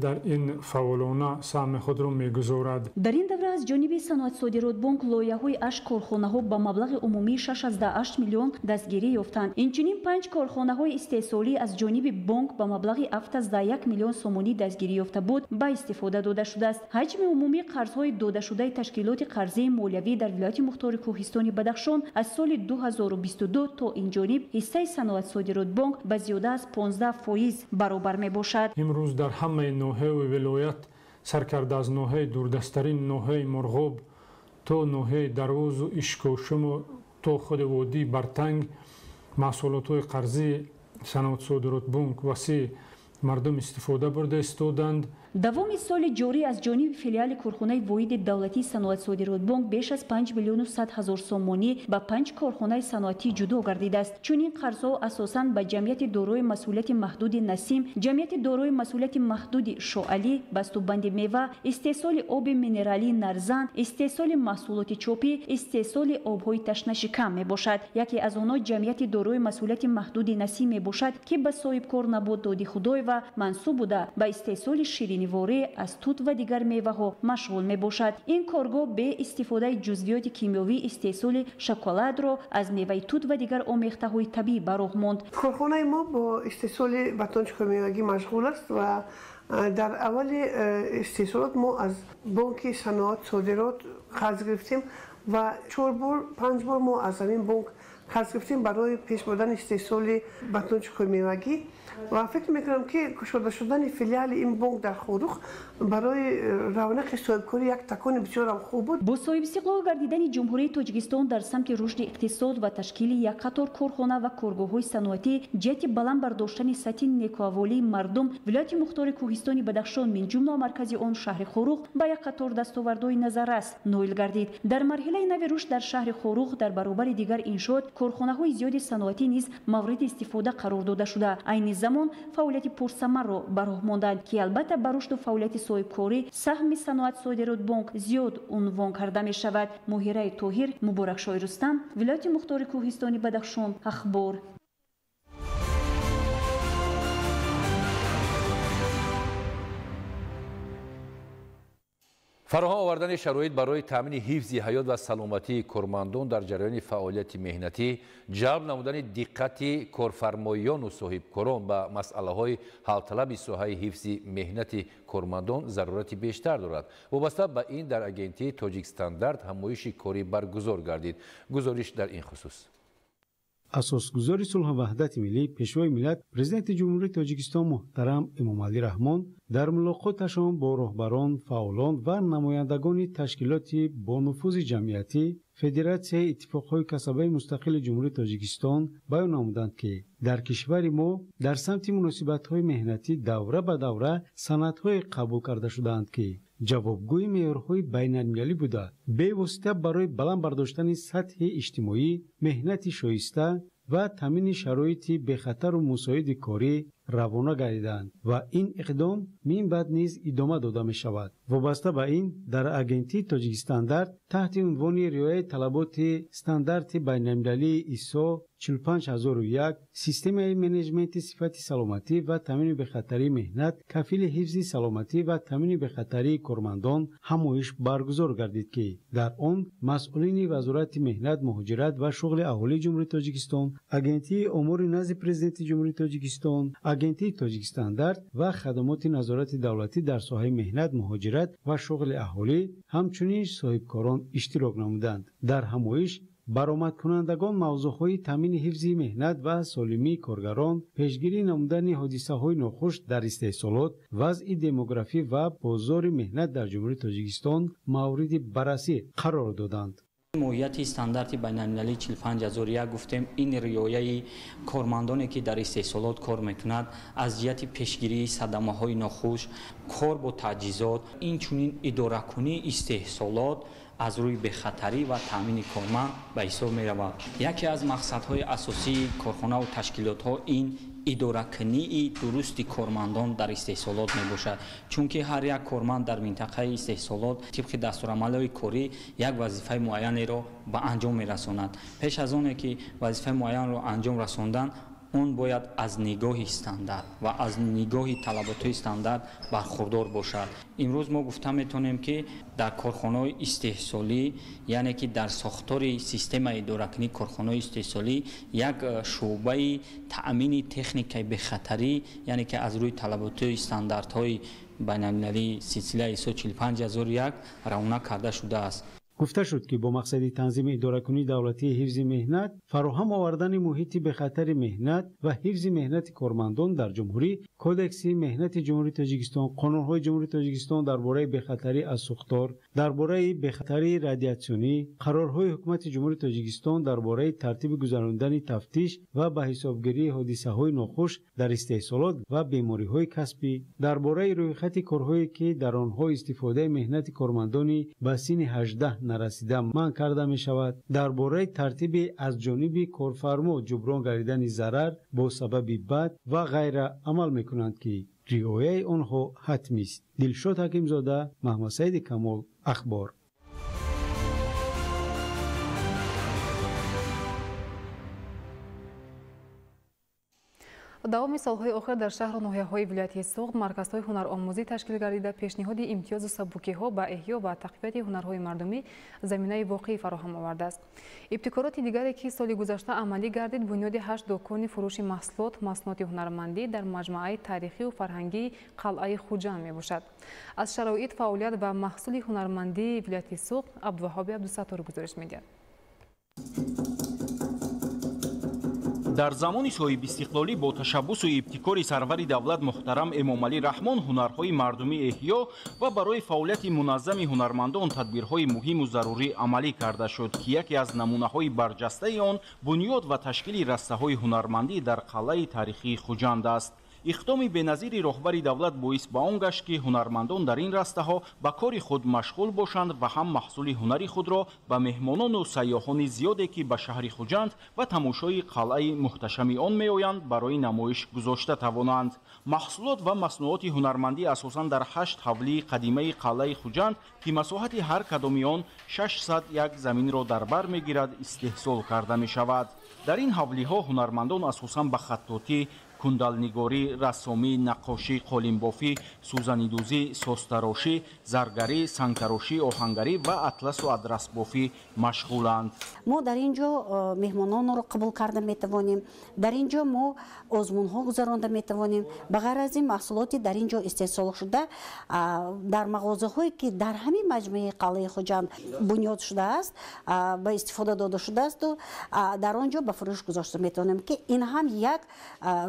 дар ин фаъолона саҳми худро мегузорад. дар ин давра аз ҷониби саноат содирот бонк лоиҳаҳои 8 корхонаҳо ба маблағи умумии 6,8 миллион дастгирӣ ёфтанд. инчунин 5 корхонаҳои истеҳсолӣ аз ҷониби бонк ба маблағи 7,1 миллион сомонӣ дастгирӣ ёфта буд ба истифода дода шудааст. ҳаҷми умумии қарзҳои додашудаи ташкилоти қарзии молиявӣ дар вилояти мухтори кӯҳистони бадахшон аз соли 2022 то инҷониб ҳиссаи саноат содирот бонк ба зиёда аз 15% баробар мебошад. имрӯз дар ҳамаи ноҳияҳои вилоят саркарда аз ноҳияи дурдастарини ноҳияи мурғоб то ноҳияи дарвозу ишкошуму то худи водии бартанг маҳсулотҳои қарзии саноат содирот бонк васеъ мардум истифода бурда истоданд. давоми соли ҷорӣ аз ҷониби филиали корхонаи воҳиди давлатии саноат содирот бонк беш аз 5 миллиону 100 ҳазор сомонӣ ба 5 корхонаи саноатӣ ҷудо гардидааст. чунин қарзҳо асосан ба ҷамъияти дорои масъулияти маҳдуди насим, ҷамъияти дорои масъулияти маҳдуди шоалӣ, бастубанди мева, истеҳсоли оби минералии нарзан, истеҳсоли маҳсулоти чопӣ, истеҳсоли обҳои ташнашикам мебошад. яке аз онҳо ҷамъияти дорои масъулияти маҳдуди насим мебошад ки ба соҳибкор набот доди худоева мансуб буда ба истеҳсоли ширинивори аз тут ва дигар меваҳо машғул мебошад. ин коргоҳ бе истифодаи ҷузвиёти кимиёвии истеҳсоли шоколадро аз меваи тут ва дигар омехтаҳои табиӣ ба роҳ монд. корхонаи мо бо истеҳсоли батончикҳои мевагӣ машғул аст ва дар аввали истеҳсолот мо аз бонки саноат содирот қарз гирифтем ва 4-5 бор мо аз ҳамин бонк қарз гирифтем барои пеш бурдани истеҳсоли батончикҳои мевагӣ ва фикр мекунам ки кушода шудани филиали ин бонк дар хорух барои равнақи соҳибкорӣ як такони бисёрам хуб буд. бо соҳибистиқлол гардидани ҷумҳурии тоҷикистон дар самти рушди иқтисод ва ташкили як қатор корхона ва коргоҳҳои саноатӣ ҷиҳати баланд бардоштани сатҳи некуаволии мардум вилояти мухтори кӯҳистони бадахшон мин ҷумла маркази он шаҳри хорух ба як қатор дастовардҳои назаррас ноил гардид. дар марҳилаи нави рушд дар шаҳри хорух дар баробари дигар иншоот корхонаҳои зиёди саноатӣ низ мавриди истифода қарор дода шуда айни замон фаъолияти пурсамарро ба роҳ монданд ки албатта ба рушду фаъолияти соҳибкорӣ саҳми саноат содирот бонк зиёд унвон карда мешавад. моҳираи тоҳир, муборакшоҳи рустам, вилояти мухтори кӯҳистони бадахшон, ахбор. фароҳам овардани шароит барои таъмини ҳифзи ҳаёт ва саломатии кормандон дар ҷараёни фаъолияти меҳнатӣ, ҷалб намудани диққати корфармоёну соҳибкорон ба масъалаҳои ҳалталаби соҳаи ҳифзи меҳнати кормандон зарурати бештар дорад. вобаста ба ин дар агентии Тоҷик Стандарт ҳамоиши корӣ баргузор гардид. гузориш дар ин хусус. асосгузори сулҳу ваҳдати миллӣ пешвои миллат президенти ҷумҳурии тоҷикистон муҳтарам эмомалӣ раҳмон дар мулоқоташон бо роҳбарон, фаъолон ва намояндагони ташкилоти бо нуфузи ҷамъиятӣ федератсияи иттифоқҳои касабаи мустақили ҷумҳурии тоҷикистон баён намуданд ки дар кишвари мо дар самти муносибатҳои меҳнатӣ давра ба давра санадҳое қабул карда шудаанд ки ҷавобгӯи меъёрҳои байналмилалӣ буда бевосита барои баланд бардоштани сатҳи иҷтимоӣ, меҳнати шоиста ва таъмини шароити бехатару мусоиди корӣ равона гардиданд ва ин иқдом минбаъд низ идома дода мешавад. вобаста ба ин дар агентии Тоҷик Стандарт таҳти унвони риояи талаботи стандарти байналмилалии ISO 45001 системаи менеҷменти сифати саломатӣ ва таъмини бехатарии меҳнат кафили ҳифзи саломатӣ ва таъмини бехатарии кормандон ҳамоиш баргузор гардид ки дар он масъулини вазорати меҳнат, муҳоҷират ва шуғли аҳолии ҷумҳурии Тоҷикистон, агентии омури назди президенти ҷумҳурии Тоҷикистон, агентии тоҷикстандард ва хадамоти назорати давлатӣ дар соҳаи меҳнат, муҳоҷират ва шуғли аҳолӣ ҳамчунин соҳибкорон иштирок намуданд. Дар ҳамоиш баромадкунандагон мавзӯъҳои таъмини ҳифзи меҳнат ва солимии коргарон, пешгирӣ намудани ҳодисаҳои нохуш дар истеҳсолот, вазъи демографӣ ва бозори меҳнат дар ҷумҳурии Тоҷикистон мавриди баррасӣ қарор доданд. моҳияти стандарти байналмилалии 45001 гуфтем ин риояи кормандоне ки дар истеҳсолот кор мекунад аз ҷиҳати пешгирии садамаҳои нохуш, кор бо таҷҳизот, инчунин идоракунии истеҳсолот аз рӯи бехатарӣ ва таъмини корманд ба ҳисоб меравад. яке аз мақсадҳои асосии корхонаву ташкилотҳо ин идоракунии дурусти кормандон дар истеҳсолот мебошад, чунки ҳар як корманд дар минтақаи истеҳсолот тибқи дастурамалҳои корӣ як вазифаи муайянеро ба анҷом мерасонад. пеш аз оне ки вазифаи муайянро анҷом расондан, он бояд аз нигоҳи стандарт ва аз нигоҳи талаботҳои стандарт бархурдор бошад. имрӯз мо гуфта метавонем ки дар корхонаҳои истеҳсолӣ, яъне ки дар сохтори системаи идоракунии корхонаҳои истеҳсолӣ як шуъбаи таъмини техникаи бехатарӣ, яъне ки аз рӯи талаботҳои стандартҳои байналмилалии силсилаи ISO 45001 равона карда шудааст. гуфта шуд ки бо мақсади танзими идоракунии давлатии ҳифзи меҳнат, фароҳам овардани муҳити бехатари меҳнат ва ҳифзи меҳнати кормандон дар ҷумҳурӣ, кодекси меҳнати ҷумҳурии Тоҷикистон, қонунҳои ҷумҳурии Тоҷикистон дар бораи бехатарӣ аз сӯхтор, дар бораи бехатарии радиатсионӣ, қарорҳои ҳукумати ҷумҳурии Тоҷикистон дар бораи тартиби гузарондани тафтиш ва ба ҳисобгирии ҳодисаҳои нохуш дар истеҳсолот ва бемориҳои касбӣ, дар бораи рӯйхати корҳое ки дар онҳо истифодаи меҳнати кормандони ба синни 18 нарасида манъ карда мешавад, дар бораи тартиби аз ҷониби корфармо ҷуброн гардидани зарар бо сабаби бад ва ғайра амал мекунанд ки риояи онҳо ҳатмист. Дилшод Ҳакимзода, Маҳмадсаиди Камол, Ахбор. давоми солҳои охир дар шаҳру ноҳияҳои вилояти Суғд марказҳои ҳунаромӯзӣ ташкил гардида пешниҳоди имтиёзу сабукиҳо ба эҳё ва тақвияти ҳунарҳои мардумӣ заминаи воқеӣ фароҳам овардааст. ибтикороти дигаре ки соли гузашта амалӣ гардид бунёди 8 дукони фурӯши маҳсулот, масноти ҳунармандӣ дар маҷмӯаи таърихиву фарҳангии қалъаи Хуҷанд мебошад. аз шароит фаъолият ва маҳсули ҳунармандии вилояти Суғд Абдуваҳоби Абдусаттор гузориш медиҳад. дар замони соҳибистиқлолӣ бо ташаббусу ибтикори сарвари давлат муҳтарам Эмомалӣ Раҳмон ҳунарҳои мардумӣ эҳё ва барои фаъолияти муназзами ҳунармандон тадбирҳои муҳиму зарурӣ амалӣ карда шуд ки яке аз намунаҳои барҷастаи он бунёд ва ташкили растаҳои ҳунармандӣ дар қалъаи таърихии Хуҷанд аст. иқдоми беназири роҳбари давлат боис ба он гашт ки ҳунармандон дар ин растаҳо ба кори худ машғул бошанд ва ҳам маҳсули ҳунари худро ба меҳмонону сайёҳони зиёде ки ба шаҳри Хуҷанд ва тамошои қалъаи муҳташами он меоянд барои намоиш гузошта тавонанд. маҳсулот ва маснуоти ҳунармандӣ асосан дар 8 ҳавлии қадимаи қалъаи Хуҷанд ки масоҳати ҳар кадоми он 600 як заминро дар бар мегирад истеҳсол карда мешавад. дар ин ҳавлиҳо ҳунармандон асосан ба хаттотӣ, кундалнигорӣ, рассомӣ, наққошӣ, қолинбофӣ, сӯзанидӯзӣ, состарошӣ, заргарӣ, сангтарошӣ, оҳангарӣ ва атласу адрасбофӣ машғуланд. мо дар ин ҷо меҳмононро қабул карда метавонем, дар ин ҷо мо озмунҳо гузаронда метавонем. ба ғайр аз ин маҳсулоти дар ин ҷо истеҳсол шуда дар мағозаҳое ки дар ҳамин маҷмӯи қалъаи Хуҷанд бунёд шудааст, ба истифода дода шудааст, дар он ҷо ба фурӯш гузошта метавонем ки ин ҳам як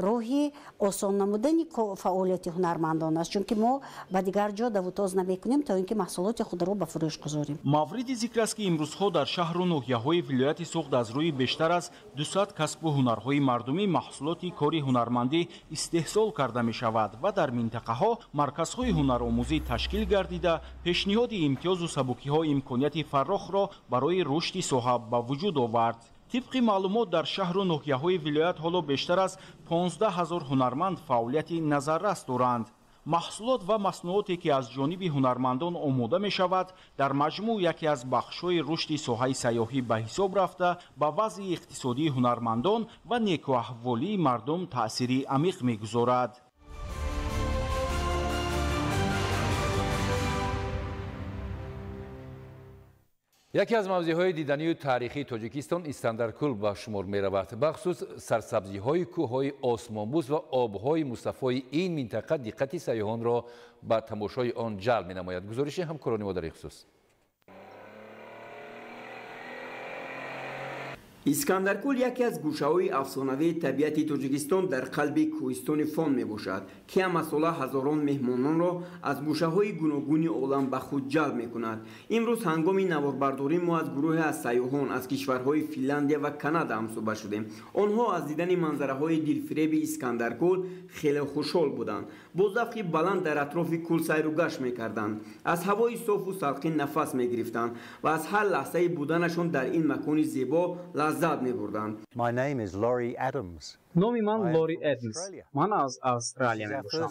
роҳи осон намудани фаъолияти ҳунармандон аст, чунки мо ба дигар ҷо давутоз намекунем то ин ки маҳсулоти худро ба фурӯш гузорем. мавриди зикр аст ки имрӯзҳо дар шаҳру ноҳияҳои вилояти Суғд аз рӯи бештар аз 200 касбу ҳунарҳои мардумӣ маҳсулоти кори ҳунармандӣ истеҳсол карда мешавад ва дар минтақаҳо марказҳои ҳунаромӯзӣ ташкил гардида пешниҳоди имтиёзу сабукиҳо имконияти фаррохро барои рушди соҳа ба вуҷуд овард. طبق معلومات در شهر و ناحیه‌های ولایت حالا بیشتر از 15,000 هنرمند فعالیت نظررس دارند. محصولات و مصنوعاتی که از جانب هنرمندان آماده می شود در مجموع یکی از بخش‌های رشد ساحه سیاحی به حساب رفته به وضع اقتصادی هنرمندان و نیکوحوالی مردم تأثیری عمیق می‌گذارد. یکی از موضوعهای دیدنی و تاریخی تاجیکستان اسکندرکول به شمار می رود. بخصوص سرسبزی‌های کوههای آسمانبوس و آبهای مصفای این منطقه دقت سیاحان را به تماشای آن جلب می نماید. گزارش همکاران ما در این خصوص. اسکندرکول یکی از گوشه‌های افسانه‌ای طبیعت تاجیکستان در قلب کوهستان فان میباشد که مسئله هزاران مهمانان را از گوشه‌های گوناگون عالم به خود جلب می‌کند. امروز هنگام نواربرداری ما از گروه از سیاحان از کشورهای فنلاندیا و کانادا همصحبت شدیم. آنها از دیدن منظره‌های دلفریب اسکندرکول خیلی خوشحال بودند. با ذوق بلند در اطراف کل سیر و گشت می‌کردند. از هوای صاف و سلقین نفس می‌گرفتند و از هر لحظه بودنشان در این مکان زیبا لذت می‌بردند. نام من لوری ادمز. من از استرالیا میباشم.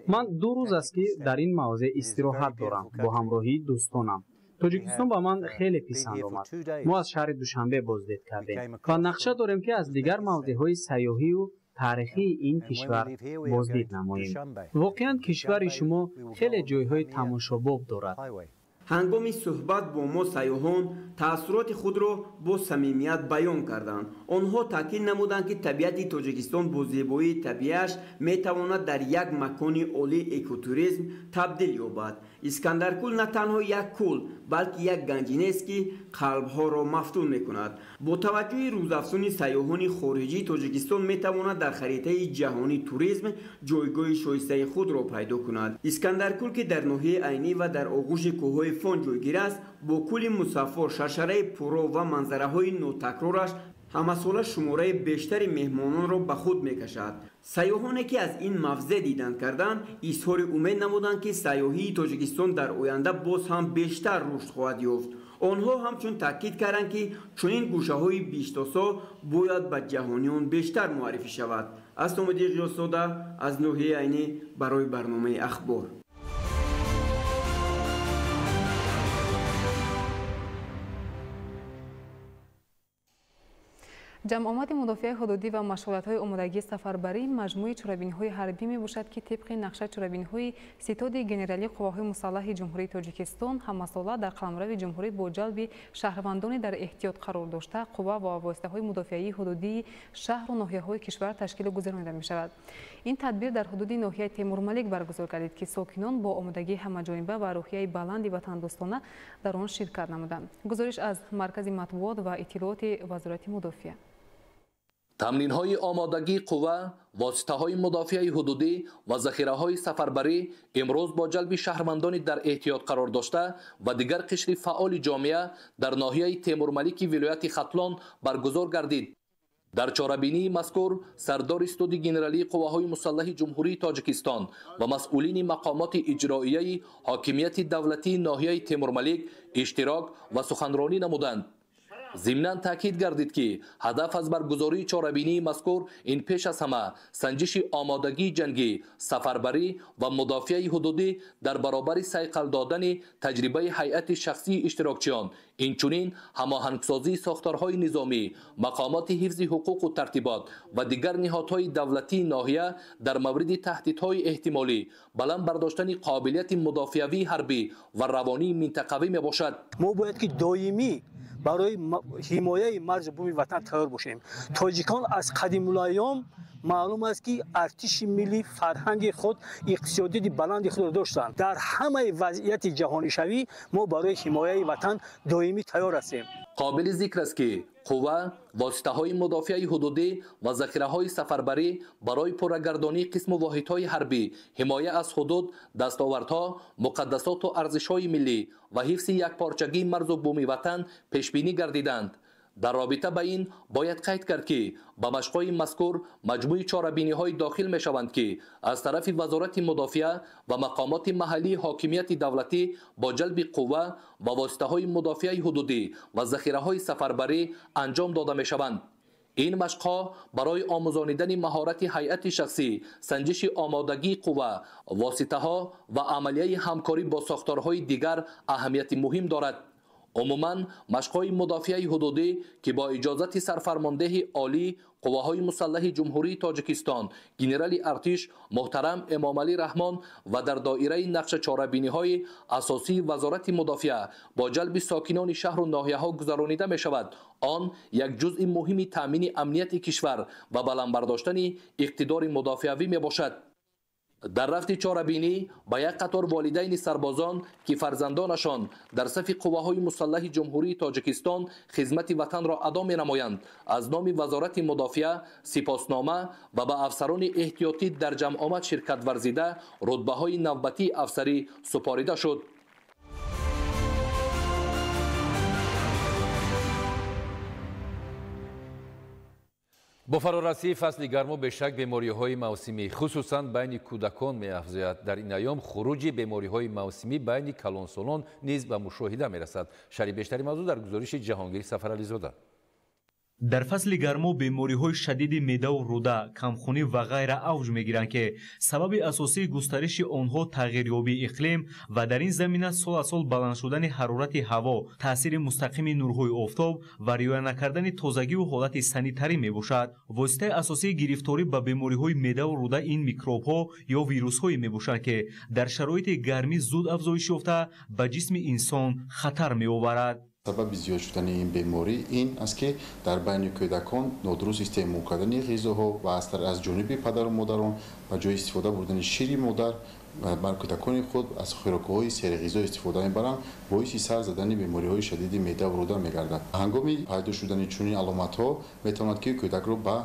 من 2 روز است که در این موضع استراحت دارم با همراهی دوستانم. تاجیکستان با من خیلی پسند آمد. ما از شهر دوشنبه بازدید کردیم و نقشه داریم که از دیگر موضع‌های سیاحی و تاریخی این کشور بازدید نماییم. واقعا کشور شما خیلی جایهای تماشاباب دارد. هنگام صحبت با ما سیاحان تأثیرات خود را با صمیمیت بیان کردند. آنها تاکید نمودند که طبیعت تاجیکستان با زیبایی طبیعتش میتواند در یک مکان عالی اکوتوریسم تبدیل یابد. اسکندرکول نه تنها یک کل بلکه یک گنجینه است که قلبها را مفتون میکند. با توجه روزافزون سیاحان خارجی تاجیکستان میتواند در خریطه جهانی توریسم جایگاه شایسته خود را پیدا کند. اسکندرکول که در ناحیه عینی و در آغوش کوههای فان جایگیر است، با کل مسافر، شرشره پرو و منظره‌های نوتکرارش همساله شماره بیشتری مهمانان را به خود میکشد. سیاحانی که از این موضع دیدن کردند اظهار امید نمودند که سیاحی تاجیکستان در آینده باز هم بیشتر رشد خواهد یافت. آنها همچون تاکید کردند که چنین گوشه‌های بیشتاسا باید به جهانیان بیشتر معرفی شود. از امید غیاس‌زاده از ناحیه عینی برای برنامه اخبار. جمع آمد مدافع حدودی و مشغولات‌های آمادگی سفربری مجموعه چرابین‌های حربی میباشد که طبق نقشه چرابین‌های ستاد گنرالی قواهای مسلح جمهوری تاجیکستان همساله در قلمرو جمهوری با جلب شهروندان در احتیاط قرار داشته قوا و واسطه‌های مدافعی حدودی شهر و ناحیه‌های کشور تشکیل گذرانیده می‌شود. این تدبیر در حدود ناحیه تیمورملک برگزار گردید که ساکنان با آمادگی همه‌جانبه و روحیه بلند وطن‌دوستانه در آن شرکت نمودند. گزارش از مرکز مطبوعات و اطلاعات وزارت مدافعه. تمرین‌های آمادگی قوه، واسطه‌های مدافعه حدودی و ذخیره‌های سفربری امروز با جلب شهروندان در احتیاط قرار داشته و دیگر قشر فعال جامعه در ناحیه تیمورملک ولایت ختلان برگزار گردید. در چاره‌بینی مذکور سردار استاد گنرالی قواهای مسلح جمهوری تاجیکستان و مسئولین مقامات اجرایی حاکمیت دولتی ناحیه تیمورملک اشتراک و سخنرانی نمودند. ضمناً تاکید گردید که هدف از برگزاری چاره‌بینی مذکور این پیش از همه سنجش آمادگی جنگی، سفربری و مدافعه حدودی در برابر صیقل دادن تجربه هیئت شخصی اشتراکچیان، اینچنین هماهنگسازی ساختارهای نظامی، مقامات حفظ حقوق و ترتیبات و دیگر نهادهای دولتی ناحیه در مورد تهدیدهای احتمالی بلند برداشتن قابلیت مدافعوی حربی و روانی منطقوی میباشد. ما باید که دائمی برای حمایه مرز بومی وطن تیار باشیم. تاجیکان از قدیم الایام معلوم است که ارتش ملی فرهنگ خود اقتصادی بلند خود را داشتند. در همه وضعیت جهانی شوی ما برای حمایه وطن دائمی تیار هستیم. قابل ذکر است که قوه، واسطه‌های مدافعه حدودی و ذخیره‌های سفربری برای پرگردانی قسم واحدهای حربی، حمایه از حدود، دستاوردها، مقدسات و ارزش‌های ملی و حفظ یکپارچگی مرز و بوم وطن پیشبینی گردیدند. در رابطه با این باید قید کرد که به مشق‌های مذکور مجموعه چاره‌بینی‌های داخل می‌شوند که از طرف وزارت مدافعه و مقامات محلی حاکمیت دولتی با جلب قوه و واسطه‌های مدافعه حدودی و ذخیره‌های سفربری انجام داده می‌شوند. این مشق‌ها برای آموزانیدن مهارت هیئت شخصی، سنجش آمادگی قوه، واسطه‌ها و عملیه همکاری با ساختارهای دیگر اهمیت مهم دارد. عموما مشق‌های مدافعه حدودی که با اجازت سرفرمانده عالی قواهای مسلح جمهوری تاجیکستان گنرال ارتش محترم امامعلی رحمان و در دایره نقش چاره‌بینی‌های اساسی وزارت مدافعه با جلب ساکنان شهر و ناحیه‌ها گذرانیده می‌شود، آن یک جزء مهم تامین امنیت کشور و بلند برداشتن اقتدار مدافعوی میباشد. در رفت چاره‌بینی با یک قطار والدین سربازان که فرزندانشان در صف قواهای مسلح جمهوری تاجیکستان خدمت وطن را ادا می‌نمایند، از نام وزارت مدافعه سپاسنامه و به افسران احتیاطی در جمع آمد شرکت ورزیده رتبه‌های نوبتی افسری سپاریده شد. با فرارسی فصل گرما به شک بیماری‌های موسمی خصوصاً بین کودکان می‌افزاید. در این ایام خروج بیماری‌های موسمی بین کلانسالان نیز به مشاهده می‌رسد. شرح بیشتری موضوع در گزارش جهانگیر سفرعلیزاده. در فصل گرما بیماری‌های شدید معده و روده، کمخونی و غیره اوج می‌گیرند که سبب اساسی گسترش آنها تغییریابی اقلیم و در این زمینه سال از سال بلند شدن حرارت هوا، تاثیر مستقیم نورهای آفتاب و رعایت نکردن تازگی و حالت سنیتری میباشد. واسطه اساسی گرفتاری به بیماری‌های معده و روده این میکروب‌ها یا ویروس‌های میباشند که در شرایط گرمی زود افزایش یافته به جسم انسان خطر میآورد. سبب زیاد شدن این بیماری این است که در بین کودکان نادرست استعمال کردن غذاها و از جانب پدر و مادران و جای استفاده بردن شیر مادر بر کودکان خود از خوراک‌های سرغذا استفاده می‌برند، باعث سر زدن بیماری‌های شدید معده و روده می‌گردد. هنگام پیدا شدن چنین علامت‌ها می‌تواند که کودک را به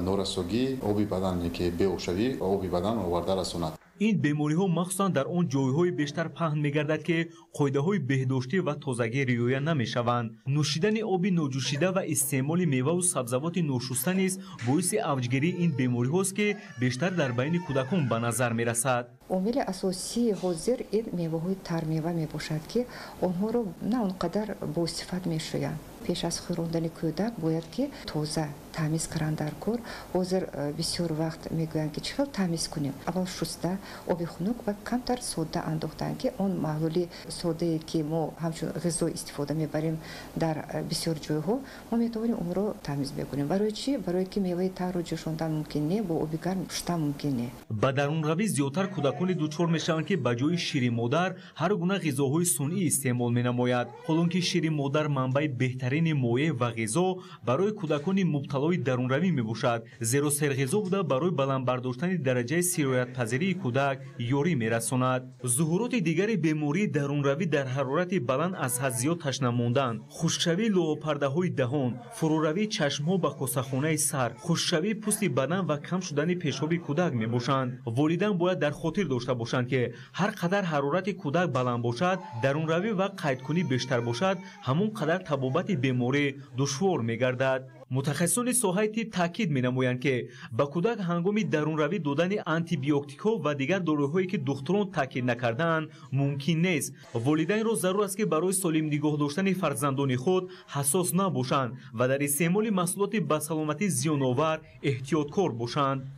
نارسایی آب بدن که بی‌هوشی آب بدن آورده رساند. این بیماری‌ها مخصوصاً در آن جای‌های بیشتر پهن می‌گردد که قاعده‌های بهداشتی و تازگی رعایت نمی‌شوند. نوشیدن آب ناجوشیده و استعمال میوه و سبزیجات ناشسته نیز باعث اوجگیری این بیماری‌هاست که بیشتر در بین کودکان به نظر می‌رسد. عامل اساسی حاضر این میوه‌های ترمیوه میباشد که آنها را نه آنقدر با استفاده میشویند. پیش از خوراندن کودک باید که تازه تمیز کردن در کار. حاضر بسیار وقت میگویند که چطور تمیز کنیم. اول شسته آب خنک و کمتر سودا انداختن که اون محلولی سودایی که ما همچون غذا استفاده میبریم در بسیار جایها ما میتوانیم اون رو تمیز بکنیم. برای چی؟ برای که میوه تر رو جوشاندن ممکن نه، با آب گرم شستن ممکن نه. با درون روی زیادتر کودکان دچار میشوند که به جای شیر مادر هر گونه غذاهای صنعی استعمال مینماید. حالانکه شیر مادر منبع بهترین مایع و غذا برای کودکان مبتلای درون روی میباشد، زیرا سرغذا بوده برای بلند برداشتن درجه سیرایت پذیری کودک یاری میرساند. ظهورات دیگر بیماری درون روی در حرارت بلند از حد زیاد تشنه ماندن، خشکشوی لوح پرده های دهان، فروروی چشم ها به کاسه‌خانه سر، خشکشوی پوست بدن و کم شدن پیشاب کودک میباشند. والدین باید در خاطر داشته باشند که هر قدر حرارت کودک بلند باشد، درون روی و قیدکنی بیشتر باشد، همون قدر تبابت بیماری دشوار میگردد. متخصصان ساحه طب تاکید می‌نمایند که با کودک هنگام درون روی دادن آنتی بیوتیک‌ها و دیگر داروهایی که دکتران تاکید نکردند ممکن نیست. والدین را ضرور است که برای سالم نگاه داشتن فرزندان خود حساس نباشند و در استعمال محصولات به سلامتی زیان‌آور احتیاطکار باشند.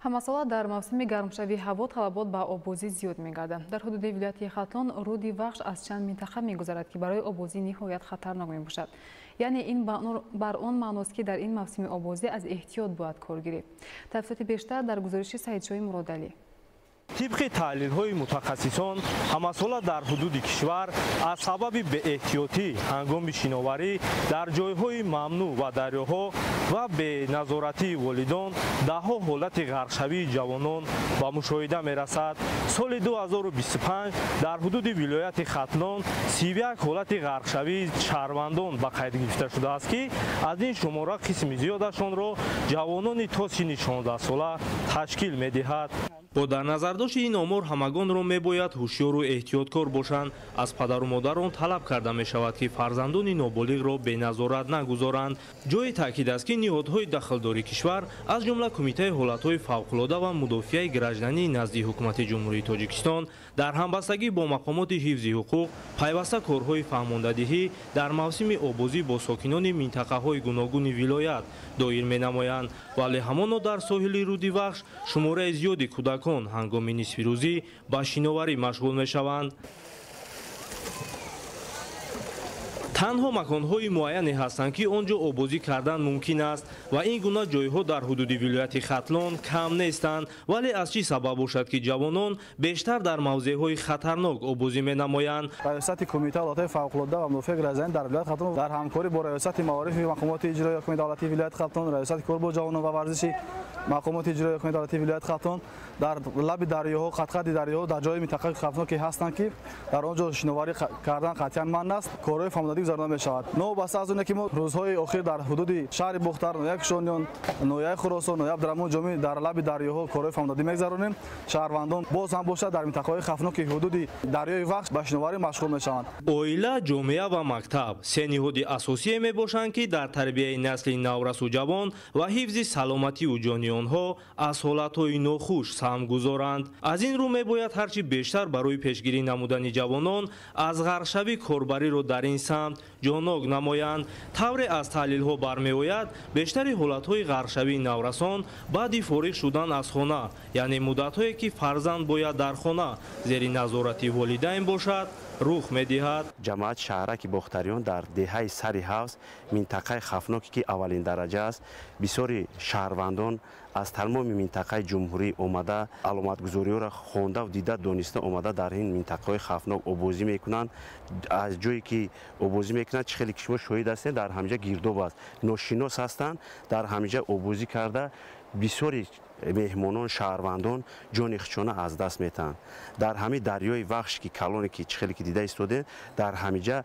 ҳамасола дар мавсими гармшавии ҳаво талабот ба обозӣ зиёд мегардад. дар ҳудуди вилояти хатлон руди вахш аз чанд минтақа мегузарад ки барои обозӣ ниҳоят хатарнок мебошад. яъне ин бар он маъност ки дар ин мавсими обозӣ аз эҳтиёт бояд кор гирифт. тафсилоти бештар дар гузориши саидшоҳи муродалӣ. طبق تحلیل‌های متخصصان ҳамасола дар ҳудуди кишвар аз сабаби беэҳтиётӣ ҳангоми шиноварӣ дар ҷойҳои мамнӯъ ва дарёҳо ва беназоратии волидон даҳҳо ҳолати ғарқшавии ҷавонон ба мушоҳида мерасад. соли 2025 дар ҳудуди вилояти хатлон 31 ҳолати ғарқшавии шаҳрвандон ба қайд гирифта шудааст ки аз ин шумора қисми зиёдашонро ҷавонони то синни 16 сола ташкил медиҳад. бо дар назар бардошти ин омор ҳамагонро мебояд ҳушёру эҳтиёткор бошанд. Аз падару модарон талаб карда мешавад ки фарзандони ноболиғро беназорат нагузоранд. ҷои таъкид аст ки ниҳодҳои дахлдори кишвар аз ҷумла Кумитаи ҳолатҳои фавқулода ва мудофиаи гражданӣ назди ҳукумати ҷумҳурии Тоҷикистон дар ҳамбастагӣ бо мақомоти ҳифзи ҳуқуқ пайваста корҳои фаҳмондадиҳӣ дар мавсими обозӣ бо сокинони минтақаҳои гуногуни вилоят доир менамоянд, вале ҳамоно дар соҳили руди Вахш шумораи зиёди кӯдакон ҳангоми нисфи рӯзӣ ба шиноварӣ машғул мешаванд. танҳо маконҳои муайяне ҳастанд ки он ҷо обозӣ кардан мумкин аст ва ин гуна ҷойҳо дар ҳудуди вилояти Хатлон кам нестанд, вале аз чӣ сабаб бошад ки ҷавонон бештар дар мавзеъҳои хатарнок обозӣ менамоянд? раёсати Кумитаи ҳолатҳои фавқулода ва мудофиаи гражданӣ дар вилояти Хатлон дар ҳамкорӣ бо раёсати маорифи мақомоти иҷроии ҳукумати давлатии вилояти Хатлон, раёсати кор бо ҷавонон ва варзиши мақомоти иҷроии ҳукумати давлатии вилояти Хатлон дар лаби дарёҳо, қатқади дарёҳо дар ҷои минтақаи хавфноке ҳастанд ки дар он ҷо шиноварӣ кардан қатъиян манъ аст. корҳои фаҳмондагӣ гузаронида мешавад. новобаста аз оне ки мо рӯзҳои охир дар ҳудуди шаҳри Бухтар, ноҳияи Кишониён, ноҳияи Хуросон, ноҳияи Абдурамон ҷомӣ дар лаби дарёҳо корҳои фаҳмондадӣ мегзаронем. шаҳрвандон боз ҳам бошад дар минтақаҳои хавфноки ҳудуди дарёи Вахш ба шиноварӣ машғул мешаванд. оила, ҷомеа ва мактаб се ниҳоди асосие мебошанд ки дар тарбияи насли наврасу ҷавон ва ҳифзи саломатию ҷони онҳо аз ҳолатҳои нохуш саҳм гузоранд. аз ин рӯ мебояд ҳарчи бештар барои пешгирӣ намудани ҷавонон аз ғарқшавӣ корбариро дар ин самт ҷонок намоянд. тавре аз таҳлилҳо бармеояд бештари ҳолатҳои ғарқшавии наврасон баъди фориғ шудан аз хона, яъне муддатҳое ки фарзанд бояд дар хона зери назорати волидайн бошад, рух медиҳад. ҷамоат шаҳраки бохтариён дар деҳаи сари ҳавз минтақаи хавфноке ки аввалин дараҷа аст, бисёри шаҳрвандон аз тамоми минтақаи ҷумҳурӣ омада аломатгузориҳоро хонда дида дониста омада дар ин минтақаҳои хавфнок обозӣ мекунанд. аз ҷое ки обозӣ мекунанд чӣ хеле ки шумо шоҳид ҳастед, дар ҳамиҷа гирдоб аст, ношинос ҳастанд, дар ҳамиҷа обозӣ карда бисёри меҳмонон шаҳрвандон ҷони хичона аз даст метаҳанд. дар ҳамин дарёи Вахш ки калоне ки чӣ хеле ки дида истодед, дар ҳамиҷа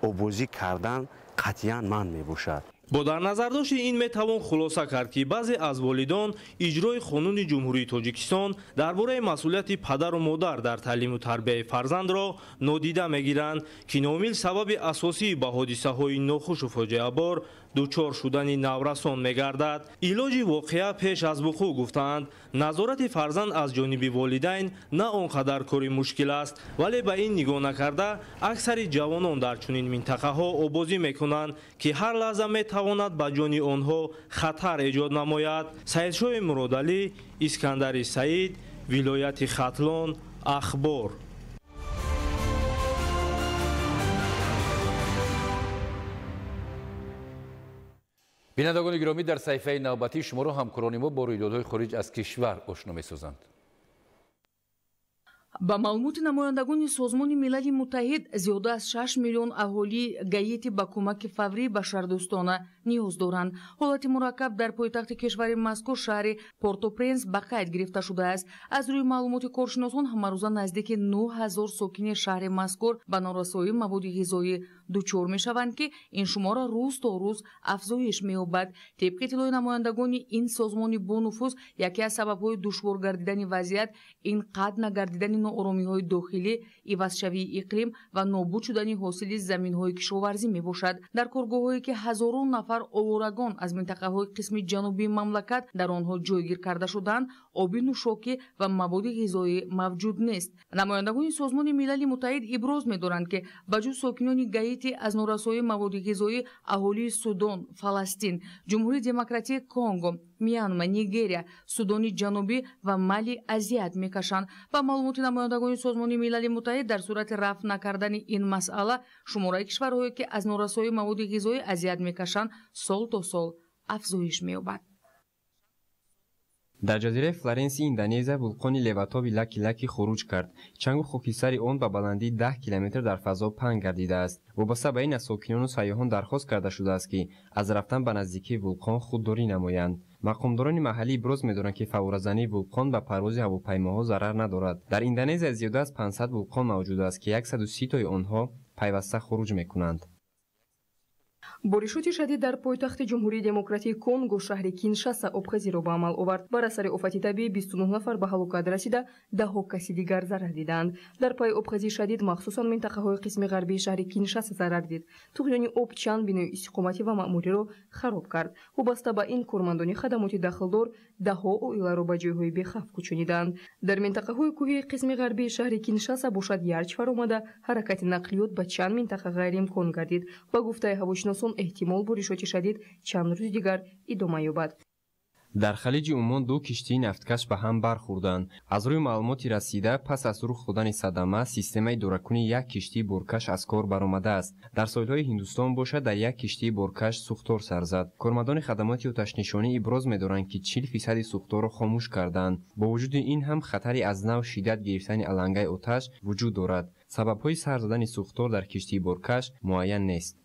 обозӣ кардан қатъиян манъ мебошад. бо дар назардошти ин метавон хулоса кард ки баъзе аз волидон иҷрои қонуни ҷумҳурии Тоҷикистон дар бораи масъулияти падару модар дар таълиму тарбияи фарзандро нодида мегиранд, ки номил сабаби асосӣ ба ҳодисаҳои нохушу фоҷеабор дучор шудани наврасон мегардад. илоҷи воқеа пеш аз вуқӯъ гуфтаанд. назорати фарзанд аз ҷониби волидайн на он қадар кори мушкил аст, вале ба ин нигоҳ накарда аксари ҷавонон дар чунин минтақаҳо обозӣ мекунанд ки ҳар лаҳза метавонад ба ҷони онҳо хатар эҷод намояд. Саидшоҳи Муродалӣ, Искандари Саид, вилояти Хатлон, Ахбор. бинандагони гиромӣ, дар саҳифаи навбатӣ шуморо ҳамкорони мо бо рӯйдодҳои хориҷ аз кишвар ошно месозанд. ба маълумоти намояндагони Созмони Милали Муттаҳид, зиёда аз 6 миллион аҳолии Гаити ба кӯмаки фаврӣ башардӯстона ниёз доранд. ҳолати мураккаб дар пойтахти кишвари мазкур шаҳри Порто-Пренс ба қайд гирифта шудааст. аз рӯи маълумоти коршиносон ҳамарӯза наздики 9000 сокини шаҳри мазкур ба норасоии маводи ғизоӣ дучор мешаванд ки ин шумора рӯз то рӯз афзоиш меёбад. тибқи иттилои намояндагони ин созмони бонуфуз, яке аз сабабҳои душвор гардидани вазъият ин қад нагардидани нооромиҳои дохилӣ, ивазшавии иқлим ва нобуд шудани ҳосили заминҳои кишоварзӣ мебошад. дар коргоҳҳое ки ҳазорон нафар оворагон аз минтақаҳои қисми ҷанубии мамлакат дар онҳо ҷойгир карда шуданд, оби нӯшокӣ ва маводи ғизоӣ мавҷуд нест. намояндагони Созмони Милали Муттаҳид иброз медоранд ки ба ҷуз сокинони Гаити аз норасоии маводи ғизоӣ аҳолии Судон, Фаластин, Ҷумҳурии Демократии Конго, Мянма, Нигерия, Судони Ҷанубӣ ва Мали азият мекашанд. ба маълумоти намояндагони Созмони Милали Муттаҳид, дар сурати рафъ накардани ин масъала шумораи кишварҳое ки аз норасоии маводи ғизоӣ азият мекашанд сол то сол афзоиш меёбад. дар ҷазираи Флоренсия, Индонезия, вулқони леватоби Лаки-Лаки хуруҷ кард. чангу хокисари он ба баландии 10 километр дар фазо паҳн гардидааст. вобаста ба ин аз сокинону сайёҳон дархост карда шудааст ки аз рафтан ба наздикии вулқон худдорӣ намоянд. мақомдорони маҳаллӣ иброз медоранд ки фаворазании вулқон ба парвози ҳавопаймоҳо зарар надорад. дар Индонезия зиёда аз 500 вулқон мавҷуд аст ки 130 тои онҳо пайваста хуруҷ мекунанд. боришоти шадид дар пойтахти ҷумҳурии демократии Конго шаҳри Киншаса обхезиро ба амал овард. Бар асари офати табиӣ 29 нафар ба ҳалокат расида, даҳҳо каси дигар зарар диданд. Дар пайи обхезии шадид махсусан минтақаҳои қисми ғарбии шаҳри Киншаса зарар дид. туғёни об чанд бинои истиқоматӣ ва маъмуриро хароб кард. вобаста ба ин кормандони хадамоти дахлдор даҳҳо оиларо ба ҷойҳои бехавф кӯчонидаанд. дар минтақаҳои кӯҳии қисми ғарбии шаҳри Киншаса бошад ярч фаромада, ҳаракати нақлиёт ба чанд минтақа ғайриимкон гардид. ба гуфтаи ҳавошиносон эҳтимол боришоти шадид чанд рӯзи дигар идома ёбад. дар халиҷи умон ду киштии нафткаш ба ҳам бархӯрданд. аз рӯи маълумоти расида пас аз рух додани садама системаи дуракуни як киштии боркаш аз кор баромадааст. дар соҳилҳои ҳиндустон бошад дар як киштии боркаш сӯхтор сар зад. кормандони хадамоти оташнишонӣ иброз медоранд ки 40% сӯхторро хомӯш карданд. бо вуҷуди ин ҳам хатари аз нав шиддат гирифтани алангаи оташ вуҷуд дорад. сабабҳои сар задани сӯхтор дар киштии боркаш муайян нест.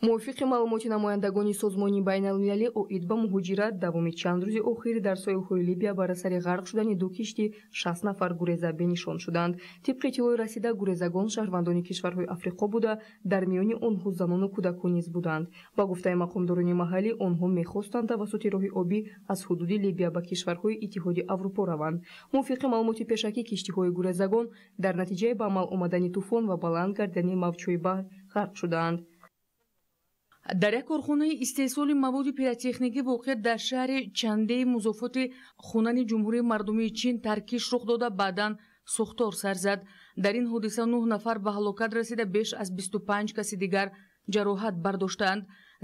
мувофиқи маълумоти намояндагони созмони байналмилалӣ оид ба муҳоҷират, давоми чанд рӯзи охирӣ дар соҳилҳои Либия бар асари ғарқ шудани ду киштӣ 60 нафар гуреза бенишон шуданд. тибқи иттилои расида гурезагон шаҳрвандони кишварҳои африқо буда, дар миёни онҳо занону кӯдакон низ буданд. ба гуфтаи мақомдорони маҳаллӣ, онҳо мехостанд тавассути роҳи обӣ аз ҳудуди Либия ба кишварҳои иттиҳоди Аврупо раванд. мувофиқи маълумоти пешакӣ, киштиҳои гурезагон дар натиҷаи ба амал омадани тӯфон ва баланд гардидани мавҷҳои баҳр ғарқ шуданд. дар як корхонаи истеҳсоли маводи пиротехникӣ воқеъ дар шаҳри Чандеи музофоти хунани ҷумҳурии мардумии Чин таркиш рух дода, баъдан сӯхтор сар зад. дар ин ҳодиса 9 нафар ба ҳалокат расида, беш аз 25 каси дигар ҷароҳат бардоштаанд.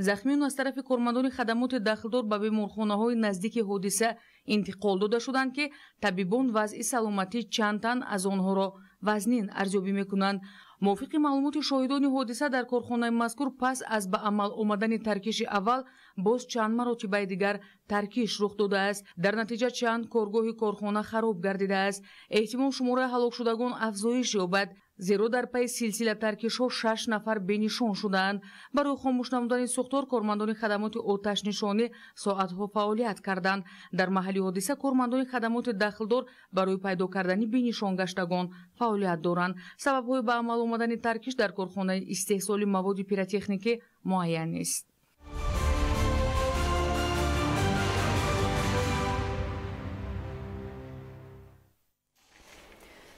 захмиён аз тарафи кормандони хадамоти дахлдор ба беморхонаҳои наздики ҳодиса интиқол дода шуданд, ки табибон вазъи саломатии чанд тан аз онҳоро вазнин арзёбӣ мекунанд. мувофиқи маълумоти шоҳидони ҳодиса, дар корхонаи мазкур пас аз ба амал омадани таркиши аввал боз чанд маротибаи дигар таркиш рух додааст. дар натиҷа чанд коргоҳи корхона хароб гардидааст. эҳтимол шумораи ҳалокшудагон афзоиш ёбад, зеро дар пайи силсила таркишҳо 6 нафар бенишон шудаанд. барои хомӯш намудани сӯхтор кормандони хадамоти оташнишонӣ соатҳо фаъолият карданд. дар маҳалли ҳодиса кормандони хадамоти дахлдор барои пайдо кардани бенишон гаштагон фаъолият доранд. сабабҳои ба амал омадани таркиш дар корхонаи истеҳсоли маводи пиротехникӣ муайян нест.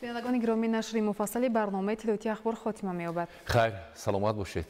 бинандагони гиромӣ, нашри муфассали барномаи иттилоъоти ахбор хотима меёбад. хайр, саломат бошед.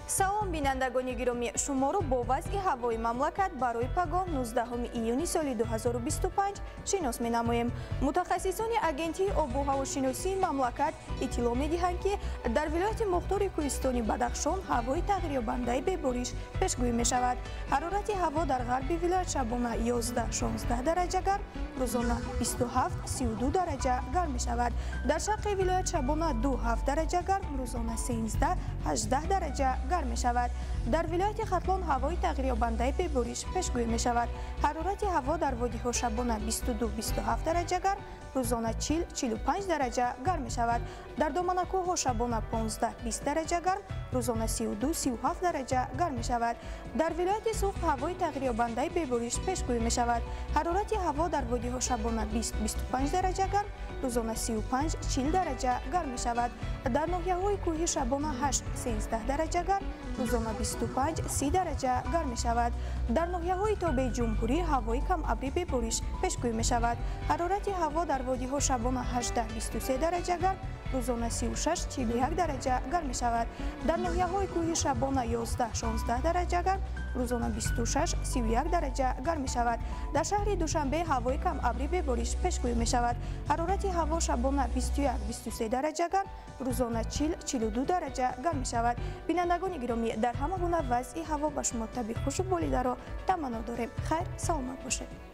салом бинандагони гиромӣ, шуморо бо вазъи ҳавои мамлакат барои пагон 19 июни соли 2025 шинос менамоем. мутахассисони агентии обу ҳавошиносии мамлакат иттилоъ медиҳанд, ки дар вилояти мухтори кӯҳистони Бадахшон ҳавои тағйирёбандаи бебориш пешгӯӣ мешавад. ҳарорати ҳаво дар ғарби вилоят шабона 11-16 дараҷа гарм, рӯзона 27-32 дараҷа гарм мешавад. дар шарқи вилоят шабона 2-7 дараҷа гарм, рӯзона 13-18 дараҷа гарм мешавад. дар вилояти Хатлон ҳавои тағйирёбандаи бебориш пешгӯӣ мешавад. ҳарорати ҳаво дар водиҳо шабона 22-27 дараҷа гарм, рӯзона 40-45 дараҷа гарм мешавад. дар доманакӯҳҳо шабона 15-20 дараҷа гарм, рӯзона 32-37 дараҷа гарм мешавад. дар вилояти Суғд ҳавои тағйирёбандаи бебориш пешгӯӣ мешавад. ҳарорати ҳаво дар водиҳо шабона 20-25 дараҷа гарм, рӯзона 35-40 дараҷа гарм мешавад. дар ноҳияҳои кӯҳӣ шабона 8-13 дараҷа гарм, рӯзона 25-30 дараҷа гарм мешавад. дар ноҳияҳои тобеи ҷумҳурӣ ҳавои камабри бебориш пешгӯӣ мешавад. ҳарорати ҳаво дар водиҳо шабона 18-23 дараҷа гарм, рӯзона 36-41 дараҷа гарм мешавад. дар ноҳияҳои кӯҳӣ шабона 11-16 дараҷа гарм, рӯзона 26-31 дараҷа гарм мешавад. дар шаҳри Душанбе ҳавои камабри бебориш пешгӯӣ мешавад. ҳарорати ҳаво шабона 21-23 дараҷа гарм, рӯзона 40-42 дараҷа гарм мешавад. бинандагони гиромӣ, дар ҳама гуна вазъи ҳаво ба шумо таби хушу болидаро таманно дорем. хайр, саломат бошед.